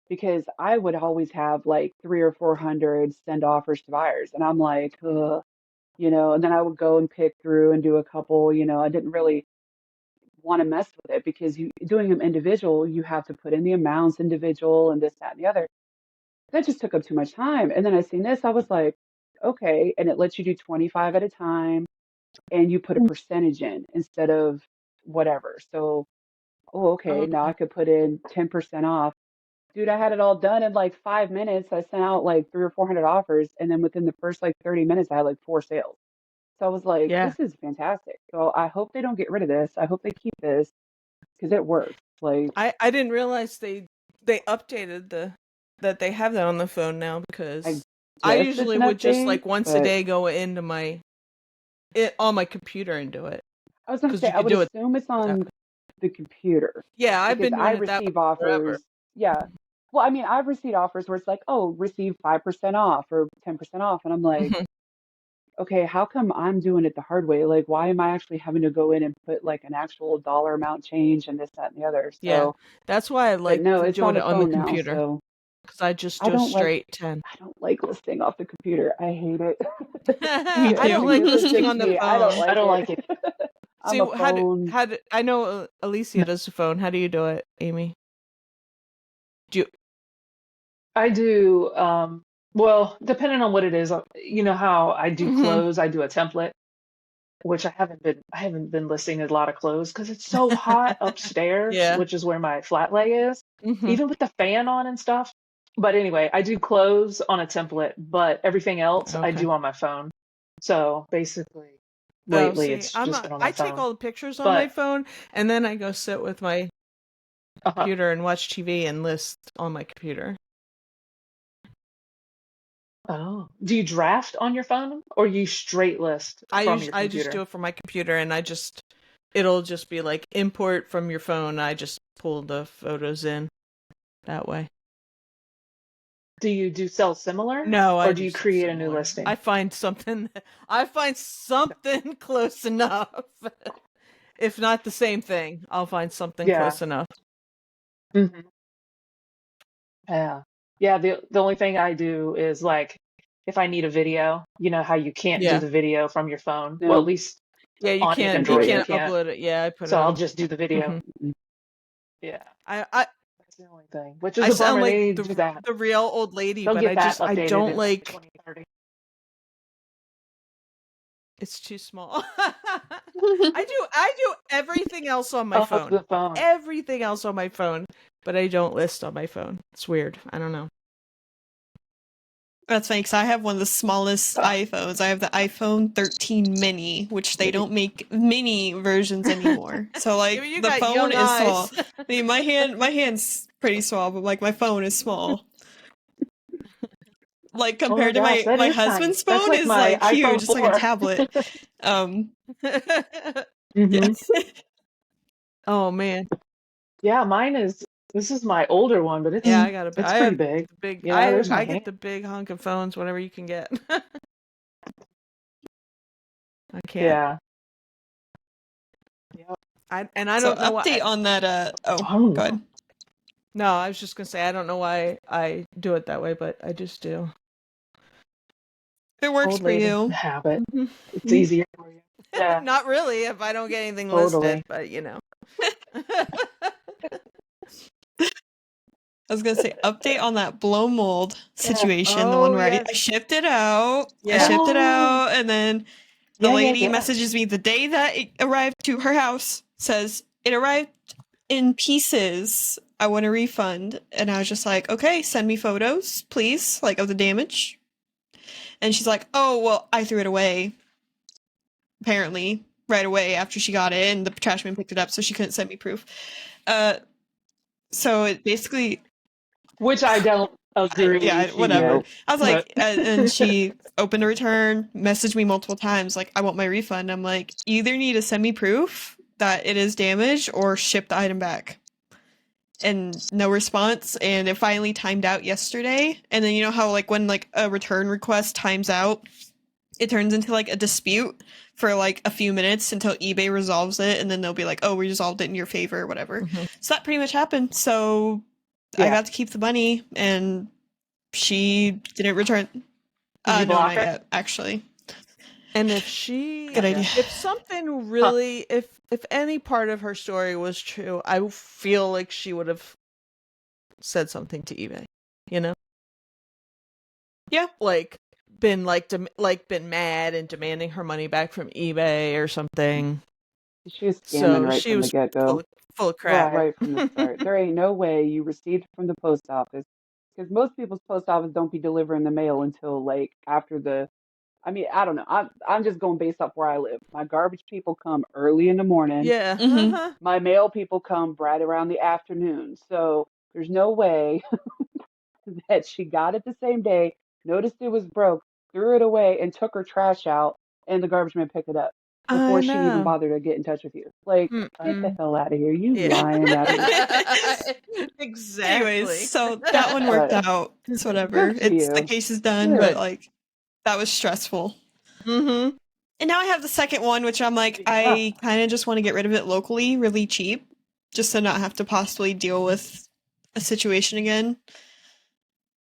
Because I would always have like 300 or 400 send offers to buyers. And I'm like, ugh, and then I would go and pick through and do a couple, I didn't really want to mess with it because doing them individual, you have to put in the amounts individual and this, that, and the other. That just took up too much time. And then I seen this, I was like, okay. And it lets you do 25 at a time and you put a percentage in instead of whatever. So, oh, okay. Now I Okay. could put in 10% off. Dude, I had it all done in like 5 minutes. I sent out like 300 or 400 offers. And then within the first like 30 minutes, I had like 4 sales. So I was like, Yeah. this is fantastic. So I hope they don't get rid of this. I hope they keep this because it works. Like, I didn't realize they updated that they have that on the phone now, I because I guess it's usually an would just update, like once a but day go into on my computer and do it, I was going to because say, you I could would do it assume it's that on way. the computer Yeah, I've because been I doing it that way receive forever. offers. Yeah. Well, I mean, I've received offers where it's like, oh, receive 5% off or 10% off. And I'm like, Mhm. okay, how come I'm doing it the hard way? Like, why am I actually having to go in and put like an actual dollar amount change and this, that, and the other? Yeah, So, that's why I but like no, it's on doing the it on the phone now. computer, So because I just I do a don't like, straight 10. I don't like listing off the computer. I hate it. Me I don't Good, like too. good listing listing on to the me. I don't phone. I like don't it. like it. I'm See, a phone. I know Alicia does the phone. How do you do it, Amy? Do you? I do, well, depending on what it is, you know how I do Mhm. clothes, I do a template, which I haven't been listing a lot of clothes because it's so hot upstairs, Yeah. which is where my flat lay is, Mhm. even with the fan on and stuff. But anyway, I do clothes on a template, but everything else I Okay. do on my phone. So basically, Oh, lately see, it's just been on my I take phone. all the pictures on my But phone, and then I go sit with my uh, computer and watch TV and list on my computer. oh, do you draft on your phone or you straight list from your I just do computer? it from my computer, and it'll just be like import from your phone. I just pull the photos in that way. Do you do sell similar No, I or do do you stuff create a new similar. listing? I find something close enough. If not the same thing, I'll find something Yeah. close enough. Hmm. Yeah. Yeah. The only thing I do is like if I need a video, you know how you can't do Yeah. the video from your phone. Well, at No, least Yeah, on you Android you can't it. can't. upload it. Yeah, I put it So I'll on. just do the video. Mhm. Yeah. I That's the only thing. Which is I a sound bummer. They like need to do that. the real old lady, They'll but get that I updated don't in like like 2030. it's too small. I do everything else on my Oh, phone. the phone. Everything else on my phone, but I don't list on my phone. It's weird. I don't know. That's funny because I have one of the smallest iPhones. I have the iPhone 13 mini, which they don't make mini versions anymore. So like You the got phone young is small. eyes. I mean, my hand's pretty small, but like my phone is small. Like Oh my compared to gosh, that my is tiny. husband's That's phone like is my like iPhone huge. It's like a 4. tablet. Um, yeah. Hmm. Oh man. Yeah, mine is. This is my older one, but Yeah, it's I pretty have big. the big Yeah, there's my I hand. get the big hunk of phones whenever you can get. I can't. Yeah. Yep. I So don't know why. update on that. Oh, I don't go know. ahead. No, I was just gonna say I don't know why I do it that way, but I just do. It works Old for lady you. habit. Mhm. It's easier for you. Yeah, Not really if I don't get anything listed, totally. but you know. I was gonna say update on that blow mold Yeah. situation, the one Oh where I yes. shipped it out. I Yeah. shipped it Oh, out, and then the yeah, yeah, lady yeah. messages me the day that it arrived to her house, says it arrived in pieces. I want a refund. And I was just like, okay, send me photos, please, like of the damage. And she's like, oh, well, I threw it away, apparently, right away after she got it, and the trash man picked it up, so she couldn't send me proof. Uh, so it basically, Which I don't agree. yeah, She whatever. did, Nope. I was but like, and she opened a return, messaged me multiple times, like, I want my refund. I'm like, you either need to send me proof that it is damaged or ship the item back. And no response. And it finally timed out yesterday. And then you know how like when like a return request times out, it turns into like a dispute for like a few minutes until eBay resolves it, and then they'll be like, oh, we resolved it in your favor or whatever. So that pretty much happened. So I got to keep the money, and she didn't return. Did you block not her? yet, actually. And if she, good idea. If something really, if any part of her story was true, I feel like she would have said something to eBay. You know? Yeah. Like been been mad and demanding her money back from eBay or something. She was scamming right from the get-go. Full of crap. Right from the start. There ain't no way you received from the post office, because most people's post office don't be delivering the mail until like after the. I mean, I don't know. I'm just going based off where I live. My garbage people come early in the morning. Yeah. Mm-hmm. My mail people come right around the afternoon. So there's no way that she got it the same day, noticed it was broke, threw it away, and took her trash out, and the garbage man picked it up before she even bothered to get in touch with you. Like, get the hell out of here. You lying out of here. Exactly. Anyways, so that one worked out. It's whatever. The case is done, but like that was stressful. Mm-hmm. And now I have the second one, which I'm like, I kind of just want to get rid of it locally, really cheap, just to not have to possibly deal with a situation again.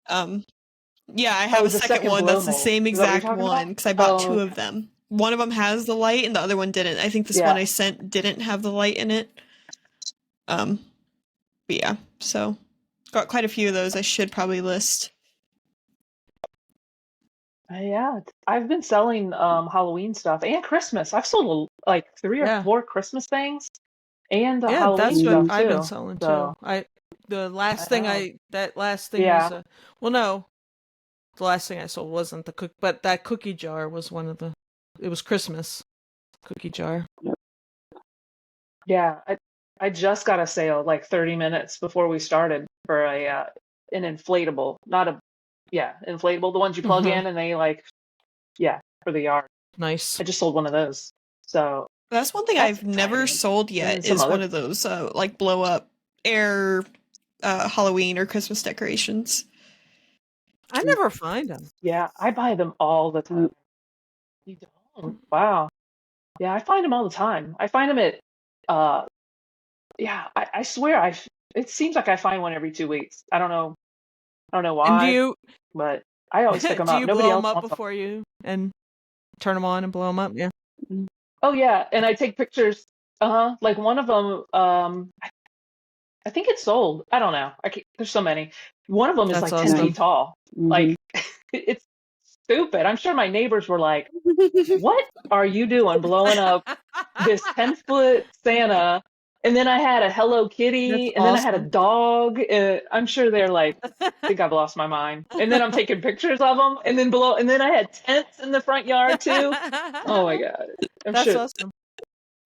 Yeah, I have a second one that's the same exact one, because I bought two of them. One of them has the light and the other one didn't. I think this one I sent didn't have the light in it. But yeah, so got quite a few of those I should probably list. Yeah, I've been selling Halloween stuff and Christmas. I've sold like 3 or 4 Christmas things and Halloween that's stuff what too. I've been selling too. The last thing was no, the last thing I sold wasn't the but that cookie jar was one of the. It was Christmas cookie jar. Yeah, I just got a sale like 30 minutes before we started for an inflatable, not a inflatable, the ones you plug in and they for the yard. Nice. I just sold one of those. So that's one thing I've never sold yet is one of those like blow up air Halloween or Christmas decorations. I never find them. Yeah, I buy them all the time. You don't? Wow. Yeah, I find them all the time. I find them at I swear it seems like I find one every 2 weeks. I don't know why. And but I always pick them do up. you Nobody blow else them up wants before you and turn them on and blow them up? Yeah. Oh yeah, and I take pictures. Like one of them, I think it's sold. I don't know. There's so many. One of them is like 10 feet tall. Like it's stupid. I'm sure my neighbors were like, "What are you doing, blowing up this 10-foot Santa?" And then I had a Hello Kitty, and then I had a dog. I'm sure they're like, I think I've lost my mind. And then I'm taking pictures of them, and then I had tents in the front yard too. Oh my god, That's awesome.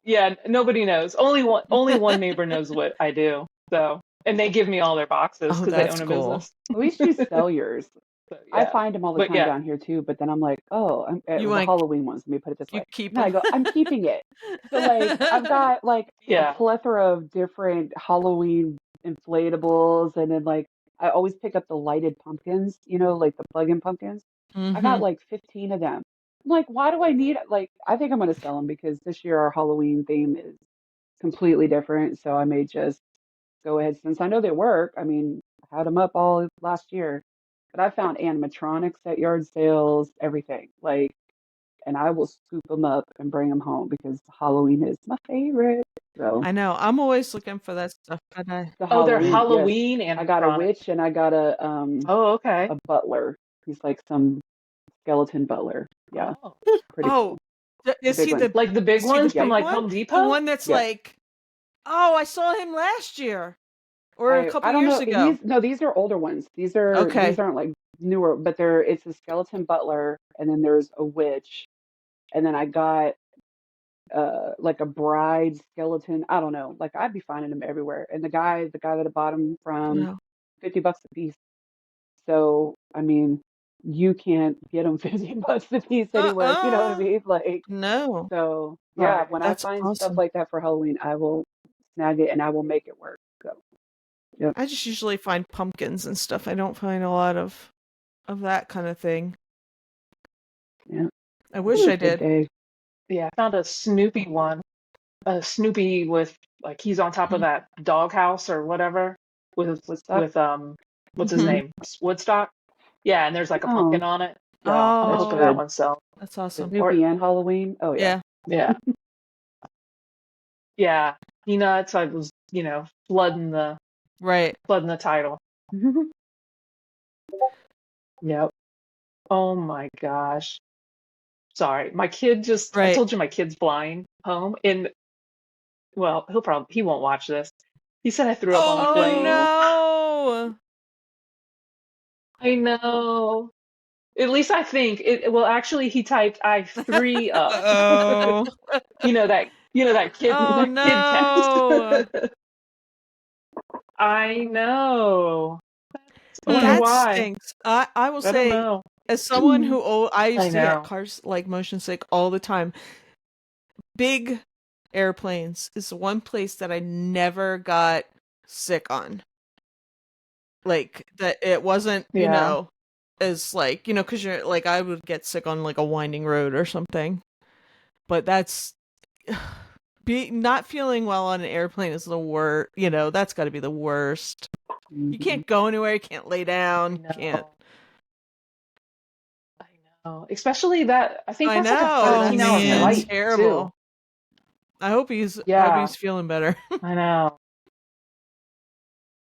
Yeah, nobody knows. Only one neighbor knows what I do. So, and they give me all their boxes because they own a business. At least you sell yours. So, I find them all the time down here too, but then I'm like, oh, the Halloween ones. Let me put it this way. No, I go, I'm keeping it. So like, I've got like a plethora of different Halloween inflatables, and then like I always pick up the lighted pumpkins, like the plug-in pumpkins. I got like 15 of them. I'm like, why do I need it? Like, I think I'm going to sell them because this year our Halloween theme is completely different. So I may just go ahead, since I know they work. I mean, I had them up all last year, but I found animatronics at yard sales, everything. Like, and I will scoop them up and bring them home because Halloween is my favorite. So I know. I'm always looking for that stuff. They're Halloween and I got a witch and I got a a butler. He's like some skeleton butler. Yeah. Pretty cool. Is he like the big ones from like Home Depot? The one that's like, oh, I saw him last year or a couple years ago. These are older ones. These aren't like newer, but it's a skeleton butler, and then there's a witch, and then I got like a bride skeleton. I don't know. Like, I'd be finding them everywhere. And the guy that I bought them from, $50 a piece. So I mean, you can't get them $50 a piece anywhere. You know what I mean? Like, no. So yeah, when I find stuff like that for Halloween, I will snag it and I will make it work. So yeah. I just usually find pumpkins and stuff. I don't find a lot of that kind of thing. Yeah. I That wish was I a good did. day. Yeah, I found a Snoopy one. A Snoopy with like he's on top of that doghouse or whatever with Woodstock. what's his name? Woodstock. Yeah, and there's like a Oh, pumpkin on it. So I'm that's Oh, hoping that good. one sells. that's awesome. Or Snoopy and Halloween. Oh yeah. Yeah. yeah, yeah. Peanuts. I was Right. flooding the title. Yep. Oh my gosh. Sorry, my kid just. I Right. told you my kid's flying home, and well, he won't watch this. He said I threw up on the Oh plane. no. I know. At least I think it. Well, actually, he typed I three up. Oh. That Oh kid text. no. I know. I wonder That why. stinks. I will I don't say, know. as someone who I I used to get know. cars like motion sick all the time. Big airplanes is the one place that I never got sick on. Like that it wasn't, Yeah. as like, because you're like I would get sick on like a winding road or something. But that's not feeling well on an airplane is the worst. That's got to be the worst. You Mhm. can't go anywhere. You can't lay I down. Can't. know. I know. Especially that. I think I that's like a know. Oh 13-hour man. That's flight too. terrible. I hope he's Yeah. feeling better. I know.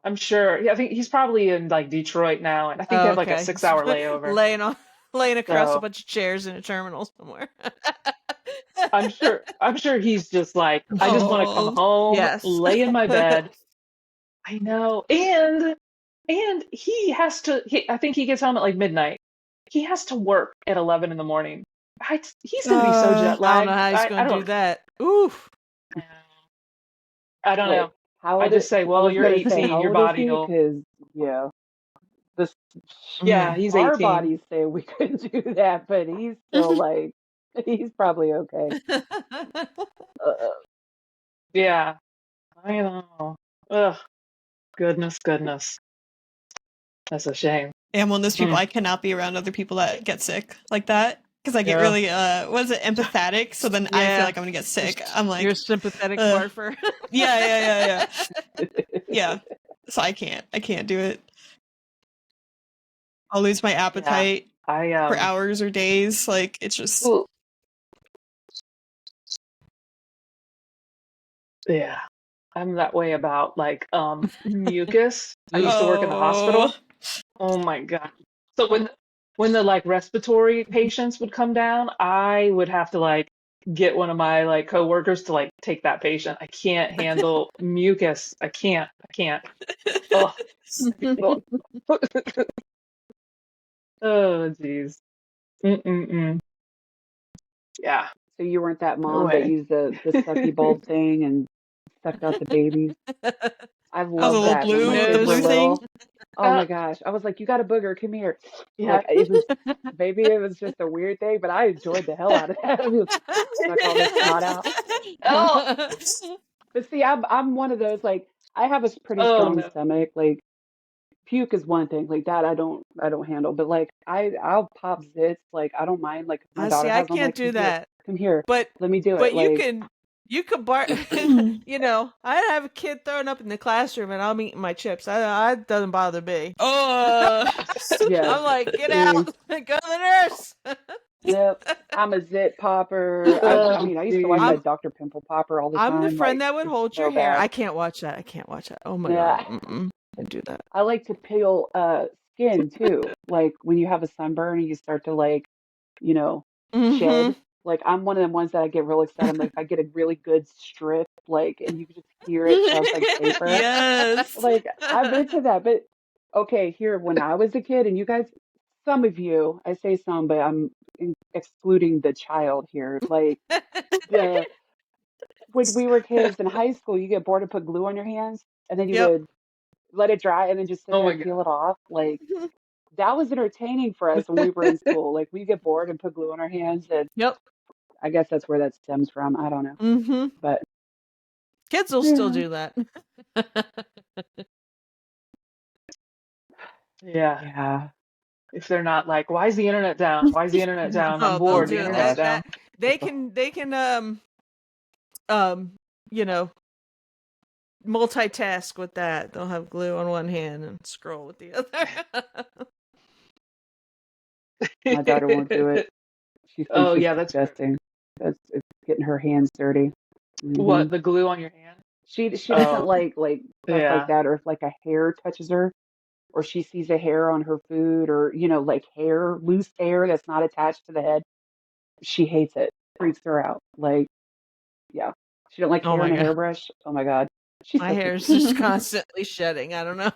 I'm sure. Yeah, I think he's probably in like Detroit now, and I think they Oh, have like a okay. 6-hour layover. Laying across a So bunch of chairs in a terminal somewhere. I'm sure he's just like, I just want to come Oh. home, Yes. lay in my bed. I know. And he has to I think he gets home at like midnight. He has to work at 11 in the morning. He's going to be so jet I don't know lagged. how he's I going to do don't that. Oof. I don't Wait, know. how I old? just say, I well, was you're gonna say, 18, how your old is body he? will. Because yeah, this Yeah, Mhm. he's our 18. bodies say we couldn't do that, but he's still like, he's probably okay. Uh, Yeah, I know. Ugh, goodness. That's a shame. I'm one of those people Mm. I cannot be around other people that get sick like that because I get Yeah. really was it empathetic? So then I feel Yeah. like I'm gonna get sick. I'm You're a like, sympathetic uh, barfer. yeah. So I can't do it. I'll lose my Yeah. appetite I for hours or days. Like it's just Ooh, yeah. I'm that way about like mucus. I used to work in the oh hospital. Oh my God. So when the like respiratory patients would come down, I would have to like get one of my like coworkers to like take that patient. I can't handle mucus. I can't. Oh, oh, oh, geez. Mm-mm-mm. Yeah. so you weren't that No mom that way. used the sucky bulb thing and sucked out the babies. I've I was a loved little that when my kids were blue Nose. thing. little. Oh Uh, my gosh. I was like, you got a booger, come here. yeah. Like it was, maybe it was just a weird thing, but I enjoyed the hell out of that. I mean, suck all this snot out. Oh, But see, I'm one of those, like, I have a pretty oh strong no. stomach. Like puke is one thing, like that I don't handle. But like I'll pop zits, like I don't mind. Like if my I see. daughter I has, I'm can't like, do that. come here, But let me do it. but you Like can bar. I have a kid throwing up in the classroom, and I'm eating my chips. I doesn't bother me. Oh, yeah, I'm like, get see, out, go to the nurse. nope. I'm a zit popper. I Oh, mean, I used to watch geez. I'm that Dr. Pimple Popper all the I'm the time. friend Like that would it's hold your so hair. bad. I can't watch that. I can't watch that. Oh my god. Yeah, Can't do that. I like to peel skin too. Like when you have a sunburn and you start to like, you know, Mm-hmm. shed. Like I'm one of them ones that I get real excited. I'm like, if I get a really good strip, like, and you can just hear it sounds like paper. yes. Like I'm into that. But okay, here when I was a kid, and you guys, some of you, I say some, but I'm excluding the child here. Like the when we were kids in high school, you get bored and put glue on your hands, and then you Yep. would let it dry, and then just sit Oh there my and peel God. it off. Like that was entertaining for us when we were in school. Like we get bored and put glue on our hands, and Yep. I guess that's where that stems from. I don't know, Mm-hmm. but Kids will still yeah, do that. Yeah. yeah. if they're not like, why is the internet down? Why is the internet down? I'm Oh, they'll bored. The do internet's that. down. They can you know, multitask with that. They'll have glue on one hand and scroll with the other. My daughter won't do it. She thinks Oh it's yeah, that's great. disgusting. It's getting her hands dirty. What, the glue on your hand? She doesn't Oh, like stuff like yeah. that, or if like a hair touches her, or she sees a hair on her food, or like hair, loose hair that's not attached to the head. She hates it. Freaks her out. Like, yeah, she don't like Oh hair on my a god. hairbrush. Oh my God, she's My so hair is picky. just constantly shedding. I don't know.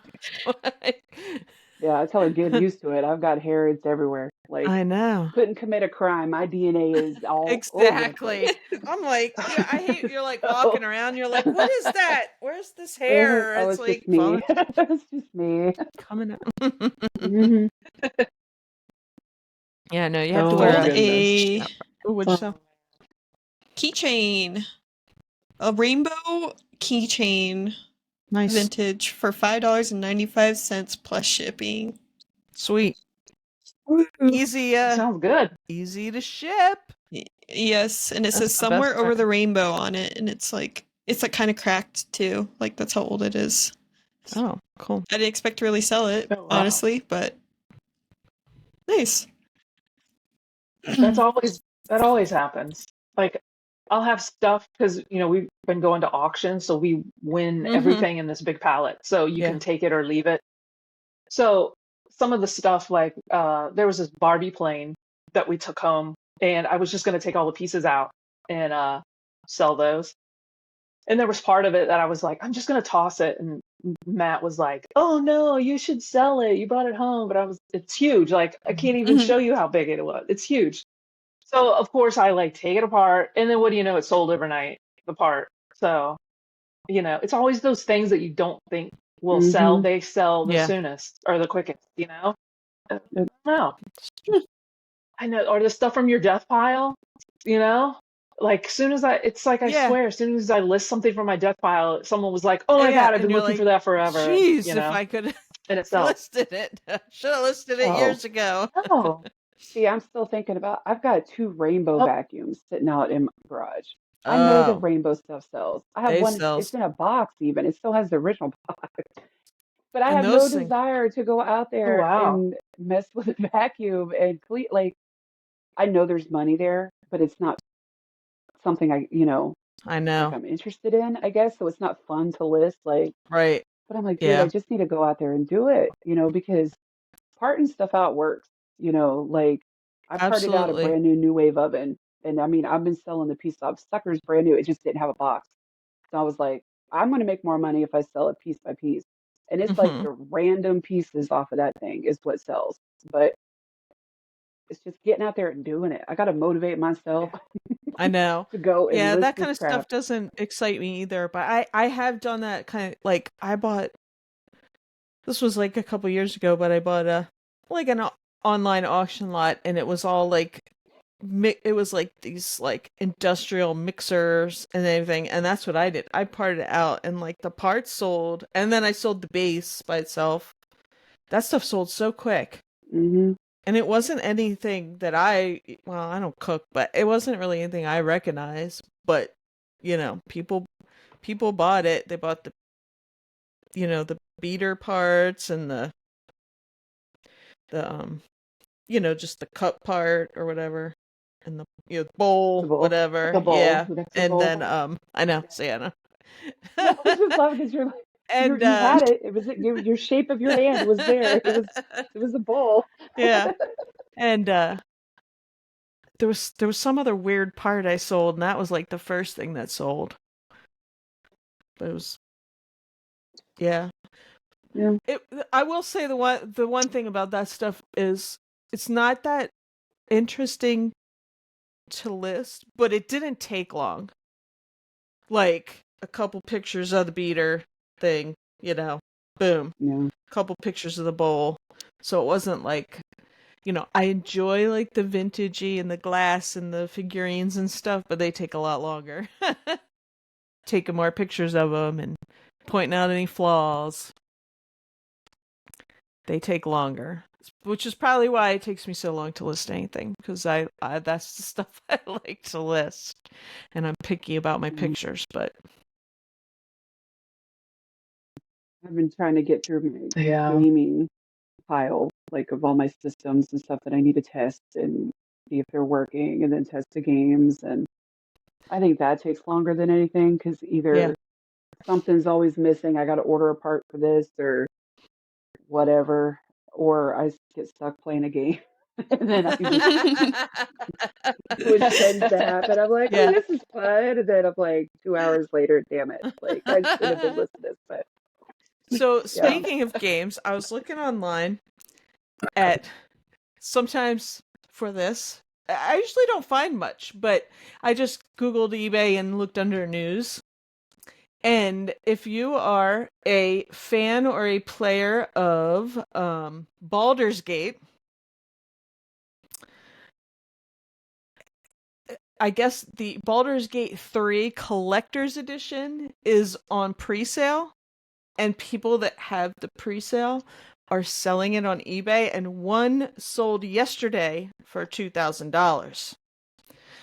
Yeah, I tell her get used to it. I've got hair; it's everywhere. Like, I know. couldn't commit a crime. My DNA is all over the place. Exactly. I'm like, yeah, I hate you're like So, walking around, you're like, what is that? Where's this hair? oh, It's it's just like me. It's just me. coming out. Hmm. Yeah, no, you have to Oh wear Sold a goodness. a what'd you say? Oh, keychain, a rainbow keychain, Nice. vintage for $5.95 plus shipping. Sweet. Easy, sounds good. easy to ship. Yes, and it That's says the best somewhere over part. the rainbow on it, and it's like kind of cracked too. Like that's how old it is. Oh, cool. I didn't expect to really sell it, Oh, wow. honestly, but nice. That's always that always happens. Like I'll have stuff because we've been going to auctions, so we win Mm-hmm. everything in this big pallet. So you Yeah. can take it or leave it. So some of the stuff like there was this Barbie plane that we took home, and I was just going to take all the pieces out and sell those. And there was part of it that I was like, I'm just going to toss it. And Matt was like, oh no, you should sell it. You brought it home. But it's huge. Like I can't even Mhm. show you how big it was. It's huge. So of course I like take it apart, and then what do you know? It's sold overnight, the part. So it's always those things that you don't think will sell. Hmm. They sell the Yeah. soonest or the quickest. I don't know. I know, or the stuff from your death pile. You know, like soon as it's like I Yeah. swear, as soon as I list something from my death pile, someone was like, "Oh my Yeah. God, I've And been you're looking for like, that forever." geez, if I could And it have sells. listed it. Should have listed it Oh, years ago. Oh, see, I'm still thinking about. I've got two rainbow oh, vacuums sitting out in my garage. I know the Oh, rainbow stuff sells. I have they one. It's sells. in a box even. It still has the original box. But I And have no those things. desire to go out oh there wow. and mess with a vacuum and clean. Like, I know there's money there, but it's not something I like know. I'm interested in, I guess. So it's not fun to list. Like, Right. but I'm like, dude, I Yeah. just need to go out there and do it, because parting stuff out works, like I parted out a Absolutely. brand new wave oven. And I mean, I've been selling the piece off suckers brand new. It just didn't have a box. So I was like, I'm going to make more money if I sell it piece by piece. And it's like Hmm. the random pieces off of that thing is what sells. But it's just getting out there and doing it. I got to motivate myself I know. to go and Yeah, list that kind this of crap. stuff doesn't excite me either, but I have done that kind of like I bought this was like a couple years ago, but I bought a like an online auction lot and it was all like it was like these like industrial mixers and everything, and that's what I did. I parted it out and like the parts sold and then I sold the base by itself. That stuff sold so quick. Hmm. And it wasn't anything that I don't cook, but it wasn't really anything I recognize. But, people bought it. They bought the beater parts and the just the cup part or whatever. And the The bowl, bowl. The whatever. bowl. Yeah. That's the And bowl. then, I know, so yeah, no. No, I was just laughing because you're like And, you had it. It was your shape of your hand was there. It was a bowl. yeah. And, there was some other weird part I sold, and that was like the first thing that sold. But it was, yeah. Yeah. I will say the one thing about that stuff is it's not that interesting to list, but it didn't take long. Like a couple pictures of the beater thing, boom. Yeah. A couple pictures of the bowl. So it wasn't like, I enjoy like the vintagey and the glass and the figurines and stuff, but they take a lot longer. Taking more pictures of them and pointing out any flaws. They take longer. which is probably why it takes me so long to list anything, because I that's the stuff I like to list, and I'm picky about my pictures. But I've been trying to get through my Yeah. gaming pile, like of all my systems and stuff that I need to test and see if they're working, and then test the games. And I think that takes longer than anything because yeah. either something's always missing, I got to order a part for this or whatever, or I get stuck playing a game. And then I just, which tends to happen. I'm like, oh, Yeah. this is fun. And then I'm like, 2 hours later, damn it. Like, I should have been listening. But So yeah. speaking of games, I was looking online at sometimes for this. I usually don't find much, but I just Googled eBay and looked under news. And if you are a fan or a player of Baldur's Gate, I guess the Baldur's Gate 3 Collector's Edition is on pre-sale, and people that have the pre-sale are selling it on eBay, and one sold yesterday for $2,000.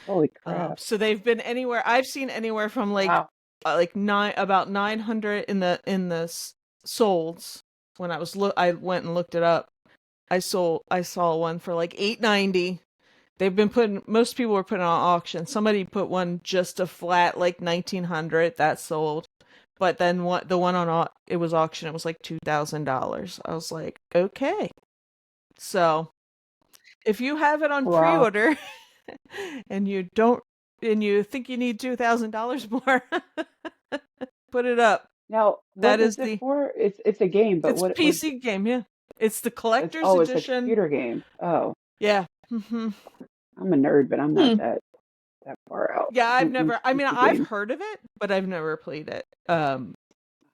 Holy crap. So they've been anywhere. I've seen anywhere from Wow. about 900 in the solds. When I went and looked it up. I saw one for like $890. They've been most people were putting on auction. Somebody put one just a flat like 1900 that sold. But then the one on it was auction, it was like $2,000. I was like, okay. So if you have it on Wow. pre-order and you think you need $2,000 more, put it up. Now, That what is is it for? It's a game, but it's what a PC game, yeah. It's the collector's it's a edition. computer game. Oh, Yeah. Mm-hmm. I'm a nerd, but I'm not that far out. Yeah, I've Mm-mm, never. I mean, PC I've games. heard of it, but I've never played it. Ah,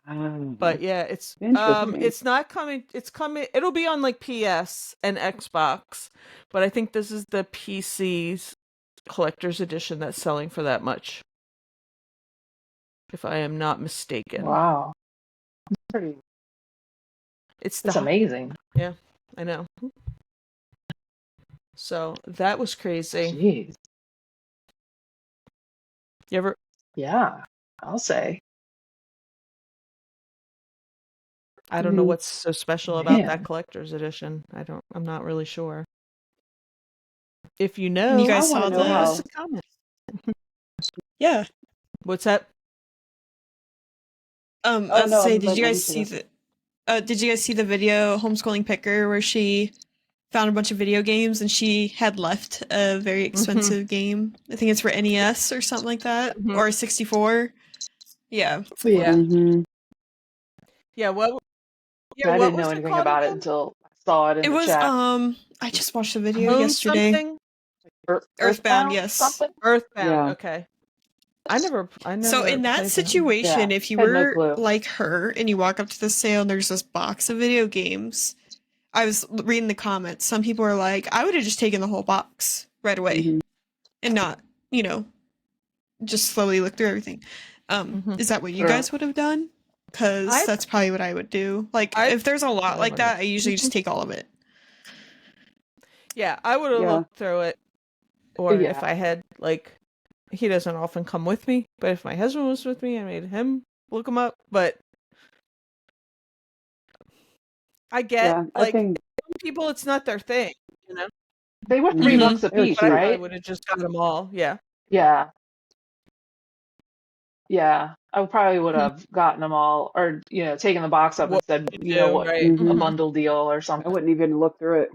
But yeah, interesting. it's not coming. It's coming. It'll be on like PS and Xbox, but I think this is the PC's collector's edition that's selling for that much, if I am not mistaken. Wow. Pretty. It's It's amazing. Yeah, I know. So that was crazy. Jeez. You ever? Yeah, I'll say. I don't know Mhm. what's so special about Man. that collector's edition. I'm not really sure. If you And know, you guys I wanna saw know leave us the a comment. yeah. What's that? Oh I was no, to I say, was letting Alicia go. did you guys see the video Homeschooling Picker where she found a bunch of video games and she had left a very expensive game? I think it's for NES or something like that, Mhm. or 64. Yeah. Yeah. Mm-hmm. Yeah, what I what didn't was know it anything called about it again? until I saw it in It the was chat. I just watched the video Home yesterday. something? Earthbound, yes. something? Earthbound, Yeah. okay. I never So in that played that. situation, Yeah, if you had no were clue. like her and you walk up to the sale and there's this box of video games, I was reading the comments. Some people are like, I would have just taken the whole box right away Mm-hmm. and not, just slowly look through everything. Is that what you Sure. guys would have done? Because I- that's probably what I would do. Like, I- if there's a lot like wouldn't. that, I usually just take all of it. Yeah, I would have Yeah. looked through it. Or Yeah. if I had, like, he doesn't often come with me, but if my husband was with me, I made him look them up. But I get, Yeah, I think some people, it's not their thing, you know? They were Mhm. $3 a They were piece, But I cheap. probably right? would have just got them all, yeah. Yeah. Yeah. I probably would have gotten them all or, taken the box up and What said, would you do, what, right? a Mhm. bundle deal or I something. wouldn't even look through it.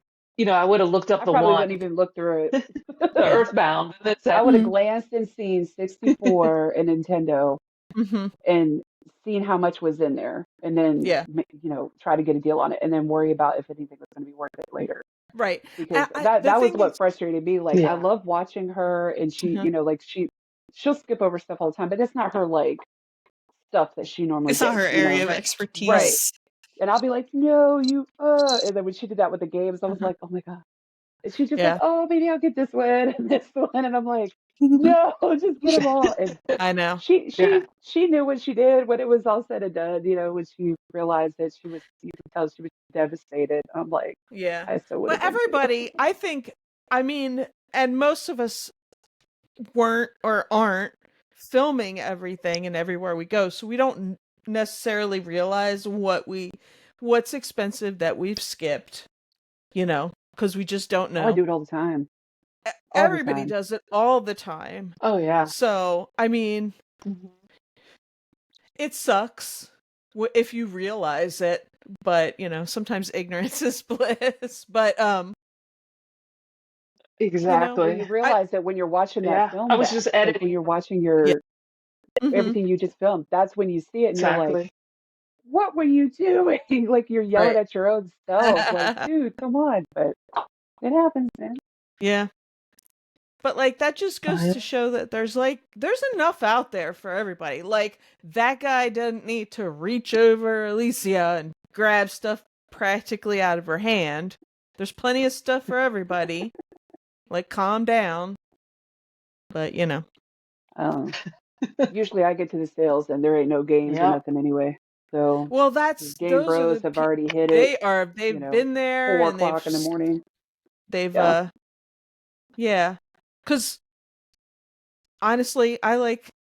I would have looked up I the probably one, wouldn't even look through it. the Earthbound. And it I said, would have Mhm. glanced and seen 64 and Nintendo Mm-hmm. and seen how much was in there, and then Yeah. try to get a deal on it, and then worry about if anything was going to be worth it later. Right. Because The that was thing what is, frustrated me. Like I Yeah. love watching her, and she, Mhm. like she'll skip over stuff all the time, but that's not her like stuff that she normally It's not her gets. area of Right. expertise. And I'll be like, no, you, and then when she did that with the games, I was Mhm. like, oh my God. And she's just like, Yeah. oh, maybe I'll get this one and this one. And I'm like, No, just get them all. And I know. she knew what she did when it was all said and done. When she realized that you could tell she was devastated. I'm like, Yeah. I so would But have been too. everybody, I think, I mean, and most of us weren't or aren't filming everything and everywhere we go, so we don't necessarily realize what's expensive that we've skipped, because we just don't Oh, I know. do it all the time, all the Everybody time. does it all the time. Oh yeah. So, I mean, it sucks if you realize it, but sometimes ignorance is bliss. But Well, you Exactly. realize that when you're watching that Yeah. I film was back, just like when editing. you're watching yeah. your Mhm. everything you just filmed, that's when you see it and you're like, Exactly. what were you doing? Like you're yelling Right. at your own self, like, dude, come on. But it happens, man. Yeah. But like that just Oh, goes yeah. to show that there's enough out there for everybody. Like that guy doesn't need to reach over Alicia and grab stuff practically out of her hand. There's plenty of stuff for everybody. Like calm down. But Um, Usually I get to the sales and there ain't no games or Yep. nothing anyway. So well, the that's game those are bros the have already hit it, they've been there, and 4 o'clock in the morning. they've Yeah. yeah. Cuz honestly, I like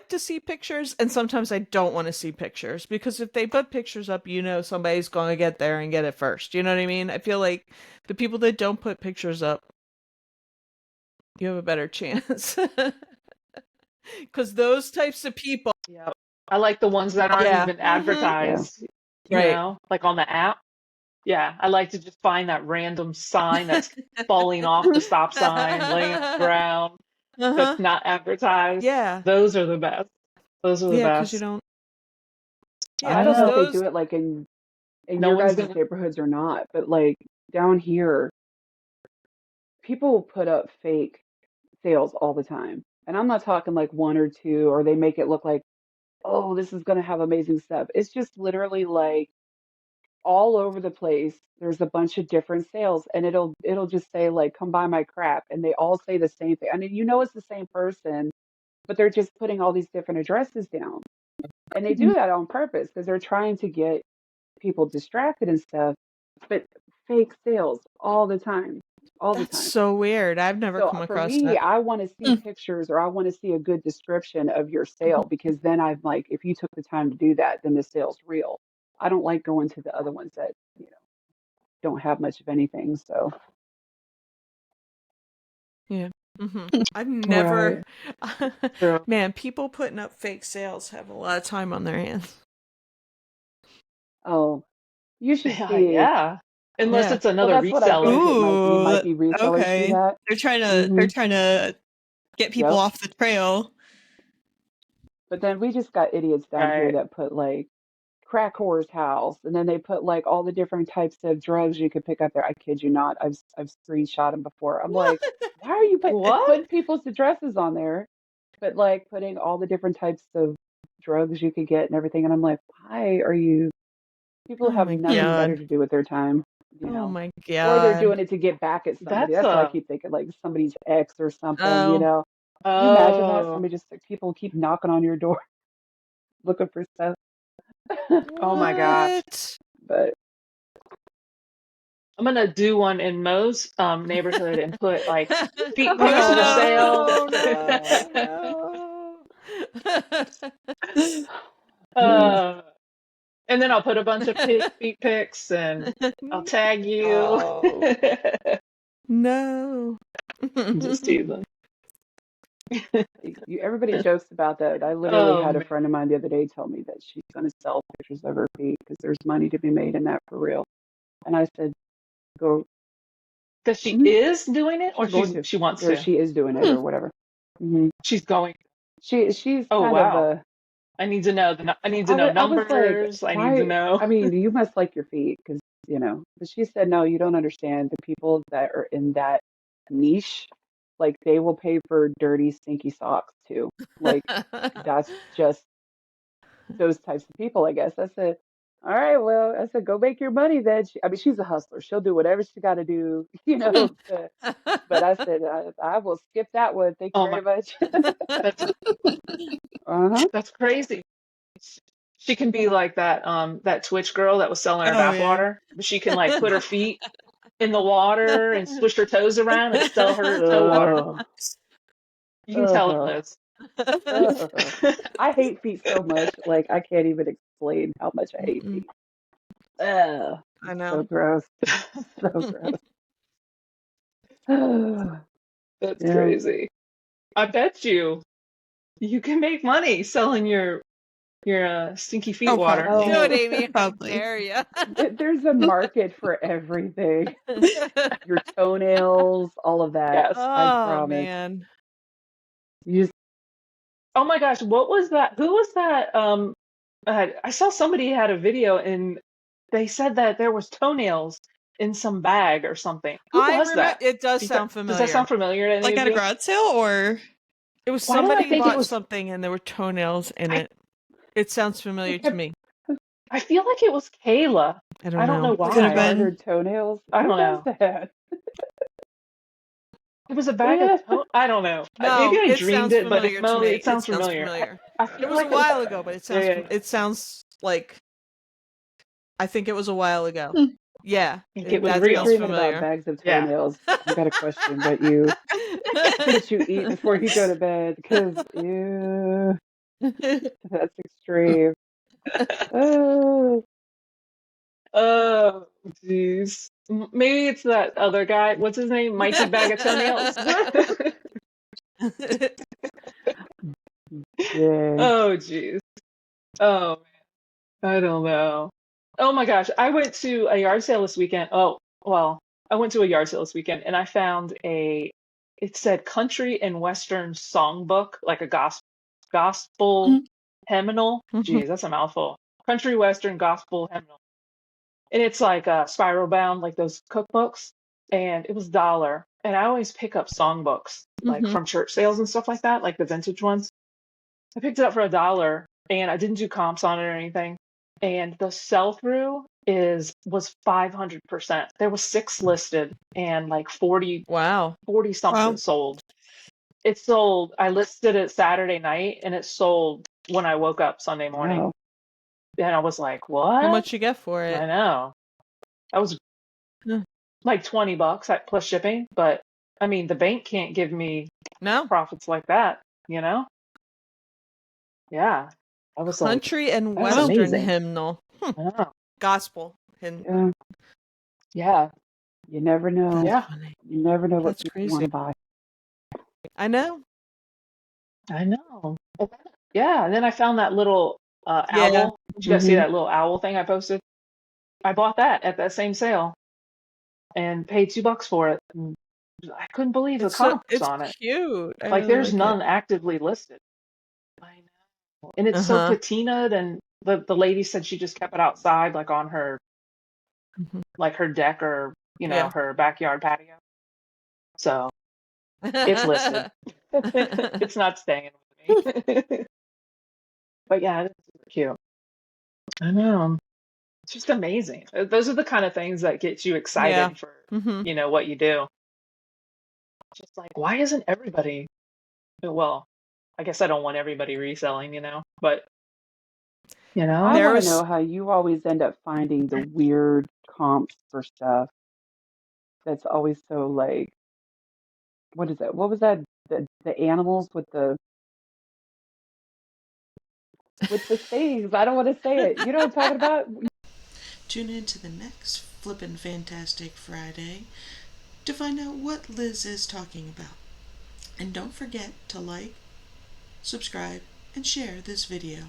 to see pictures, and sometimes I don't want to see pictures, because if they put pictures up, somebody's going to get there and get it first. You know what I mean? I feel like the people that don't put pictures up, you have a better chance. Because those types of people, Yep. I like the ones that aren't yeah, even Yeah. advertised, right. like on the app. Yeah. I like to just find that random sign that's falling off the stop sign, laying on the ground, Uh-huh. that's not advertised. Yeah. Those are the best. Those are the Yeah, because you best. don't. Yeah, I don't because know if they those. do it like in No your one's guys' gonna. neighborhoods or not, but like down here, people put up fake sales all the time. And I'm not talking like one or two, or they make it look like, oh, this is going to have amazing stuff. It's just literally like all over the place. There's a bunch of different sales, and it'll just say like, come buy my crap. And they all say the same thing. I mean, it's the same person, but they're just putting all these different addresses down. And they do that on purpose because they're trying to get people distracted and stuff, but fake sales all the time, all the That's time. so weird. I've never So come for across me, that. I want to see pictures or I want to see a good description of your sale because then I'm like, if you took the time to do that, then the sale's real. I don't like going to the other ones that, don't have much of anything. So, Yeah. I've Right. never. True. Man, people putting up fake sales have a lot of time on their hands. oh, you should Yeah. see. Yeah. Unless Yeah. it's Well, another that's what I reseller. think it might be. Ooh, Might be resellers do okay. that. They're Hmm. trying to get people Yep. off the trail. But then we just got idiots down here Right. that put like crack whore's house, and then they put like all the different types of drugs you could pick up there. I kid you not. I've screenshot them before. I'm What? like, why are you What? putting people's addresses on there? But like putting all the different types of drugs you could get and everything. And I'm like, why are you? People Oh have my nothing better god. to do with their time, Oh my or they're god. doing it to get back at somebody. That's That's what I a. keep thinking, like somebody's ex or something. Oh. Can you imagine that? Oh. Somebody just like people keep knocking on your door looking for stuff. Oh my gosh. What? But I'm gonna do one in Mo's neighborhood and put like feet Oh pics for Oh sale. no, no, no. uh, and then I'll put a bunch of feet pics and I'll tag you. No. No. I'm just teasing. everybody jokes about that. I literally Oh had a man. friend of mine the other day tell me that she's going to sell pictures of her feet because there's money to be made in that for real. And I said, go. Because she Mhm. is doing it or She's going to, she wants or to. she is doing it, or whatever. Hmm. She's going. She's Oh kind of wow. a. I need to know I need to know I was like, numbers. I need to why? know. I mean, you must like your feet because But she said, no, you don't understand. The people that are in that niche, like they will pay for dirty, stinky socks too. Like that's just those types of people, I guess. I said, all right, well, I said, go make your money then. I mean, she's a hustler. She'll do whatever she got to do, but I said, I will skip that one. Thank you Oh my, very much. that's Uh-huh. that's crazy. She can be like that Twitch girl that was selling her Oh yeah. bathwater. She can like put her feet in the water and swish her toes around and sell her toe water. Ugh. You can tell her, Ugh. Liz. Ugh. I hate feet so much. Like, I can't even explain how much I hate Mm-mm. feet. Ugh. I So know. gross. So gross. That's Yeah. crazy. I bet you can make money selling your stinky feet Oh, water. probably. Do it, Oh, Amy. I Probably. dare ya. there's a market for everything. Your toenails, all of that. Yes. I Oh promise. man. You just, Oh my gosh, what was that? Who was that? I saw somebody had a video and they said that there was toenails in some bag or something. Who I was remember. that? It does Do you th- sound Does that sound familiar. familiar to any Like of at a you? garage sale or It was Why did I somebody think it bought was? something and there were toenails in it. It sounds they familiar to kept me. I feel like it was Kayla. I don't I don't know know. could have why. been. discarded toenails. I Who don't does know. that? It was a bag of I don't know. Maybe No, I it dreamed sounds it, but familiar to Emily, me. it It sounds sounds familiar. familiar. I It feel was a like it was. while ago, but Yeah, yeah, yeah. it sounds like I think it was a while ago. Hmm. Yeah, I think it was that You're real. sounds dreaming about familiar. bags of Yeah. toenails. I got a question that you eat before you go to bed because ew, that's extreme. Oh, Oh, jeez. Maybe it's that other guy. What's his name? Mighty Bag of Toenails. dang. Oh, jeez. Oh, I don't know. Oh my gosh. I went to a yard sale this weekend. Oh, well, I went to a yard sale this weekend and I found it said country and western songbook, like a gospel hymnal. Jeez, that's a mouthful. Country western gospel hymnal. And it's like spiral bound, like those cookbooks. And it was $1. And I always pick up songbooks, like Mhm. from church sales and stuff like that, like the vintage ones. I picked it up for $1 and I didn't do comps on it or anything. And the sell through was 500%. There was 6 listed and like 40 Wow. 40 something Wow. sold. It sold. I listed it Saturday night and it sold when I woke up Sunday morning. Wow. And I was like, How what? much you get for I it? know. That was Yeah. like $20 plus shipping, but I mean, the bank can't give me No. profits like that, you know? Yeah. I was like, Country and that's Wow. Western amazing. hymnal. I know. Gospel. And Yeah. Yeah. You never know. that's Yeah. funny. You never know what That's people want crazy. to buy. I know. I know. Yeah. And then I found that little Yeah. owl. Did you guys see Hmm. that little owl thing I posted? I bought that at that same sale and paid $2 for it. And I couldn't believe the comps It's on it. cute. I Like really there's like it. none actively listed. I know. And it's so Uh-huh. patinaed and the lady said she just kept it outside like on her Mhm. like her deck or Yeah. her backyard patio. So it's listed. It's not staying with me. But yeah, it's super cute. I know. It's just amazing. Those are the kind of things that get you Yeah. excited for, Mhm. what you do. Just like, why isn't everybody? Well, I guess I don't want everybody reselling, but I There want to was know how you always end up finding the weird comps for stuff that's always so like, what is that? What was that? The animals with the things. I don't want to say it. You know what I'm talking about? Tune in to the next Flippin' Fantastic Friday to find out what Liz is talking about. And don't forget to like, subscribe, and share this video.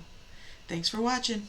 Thanks for watching.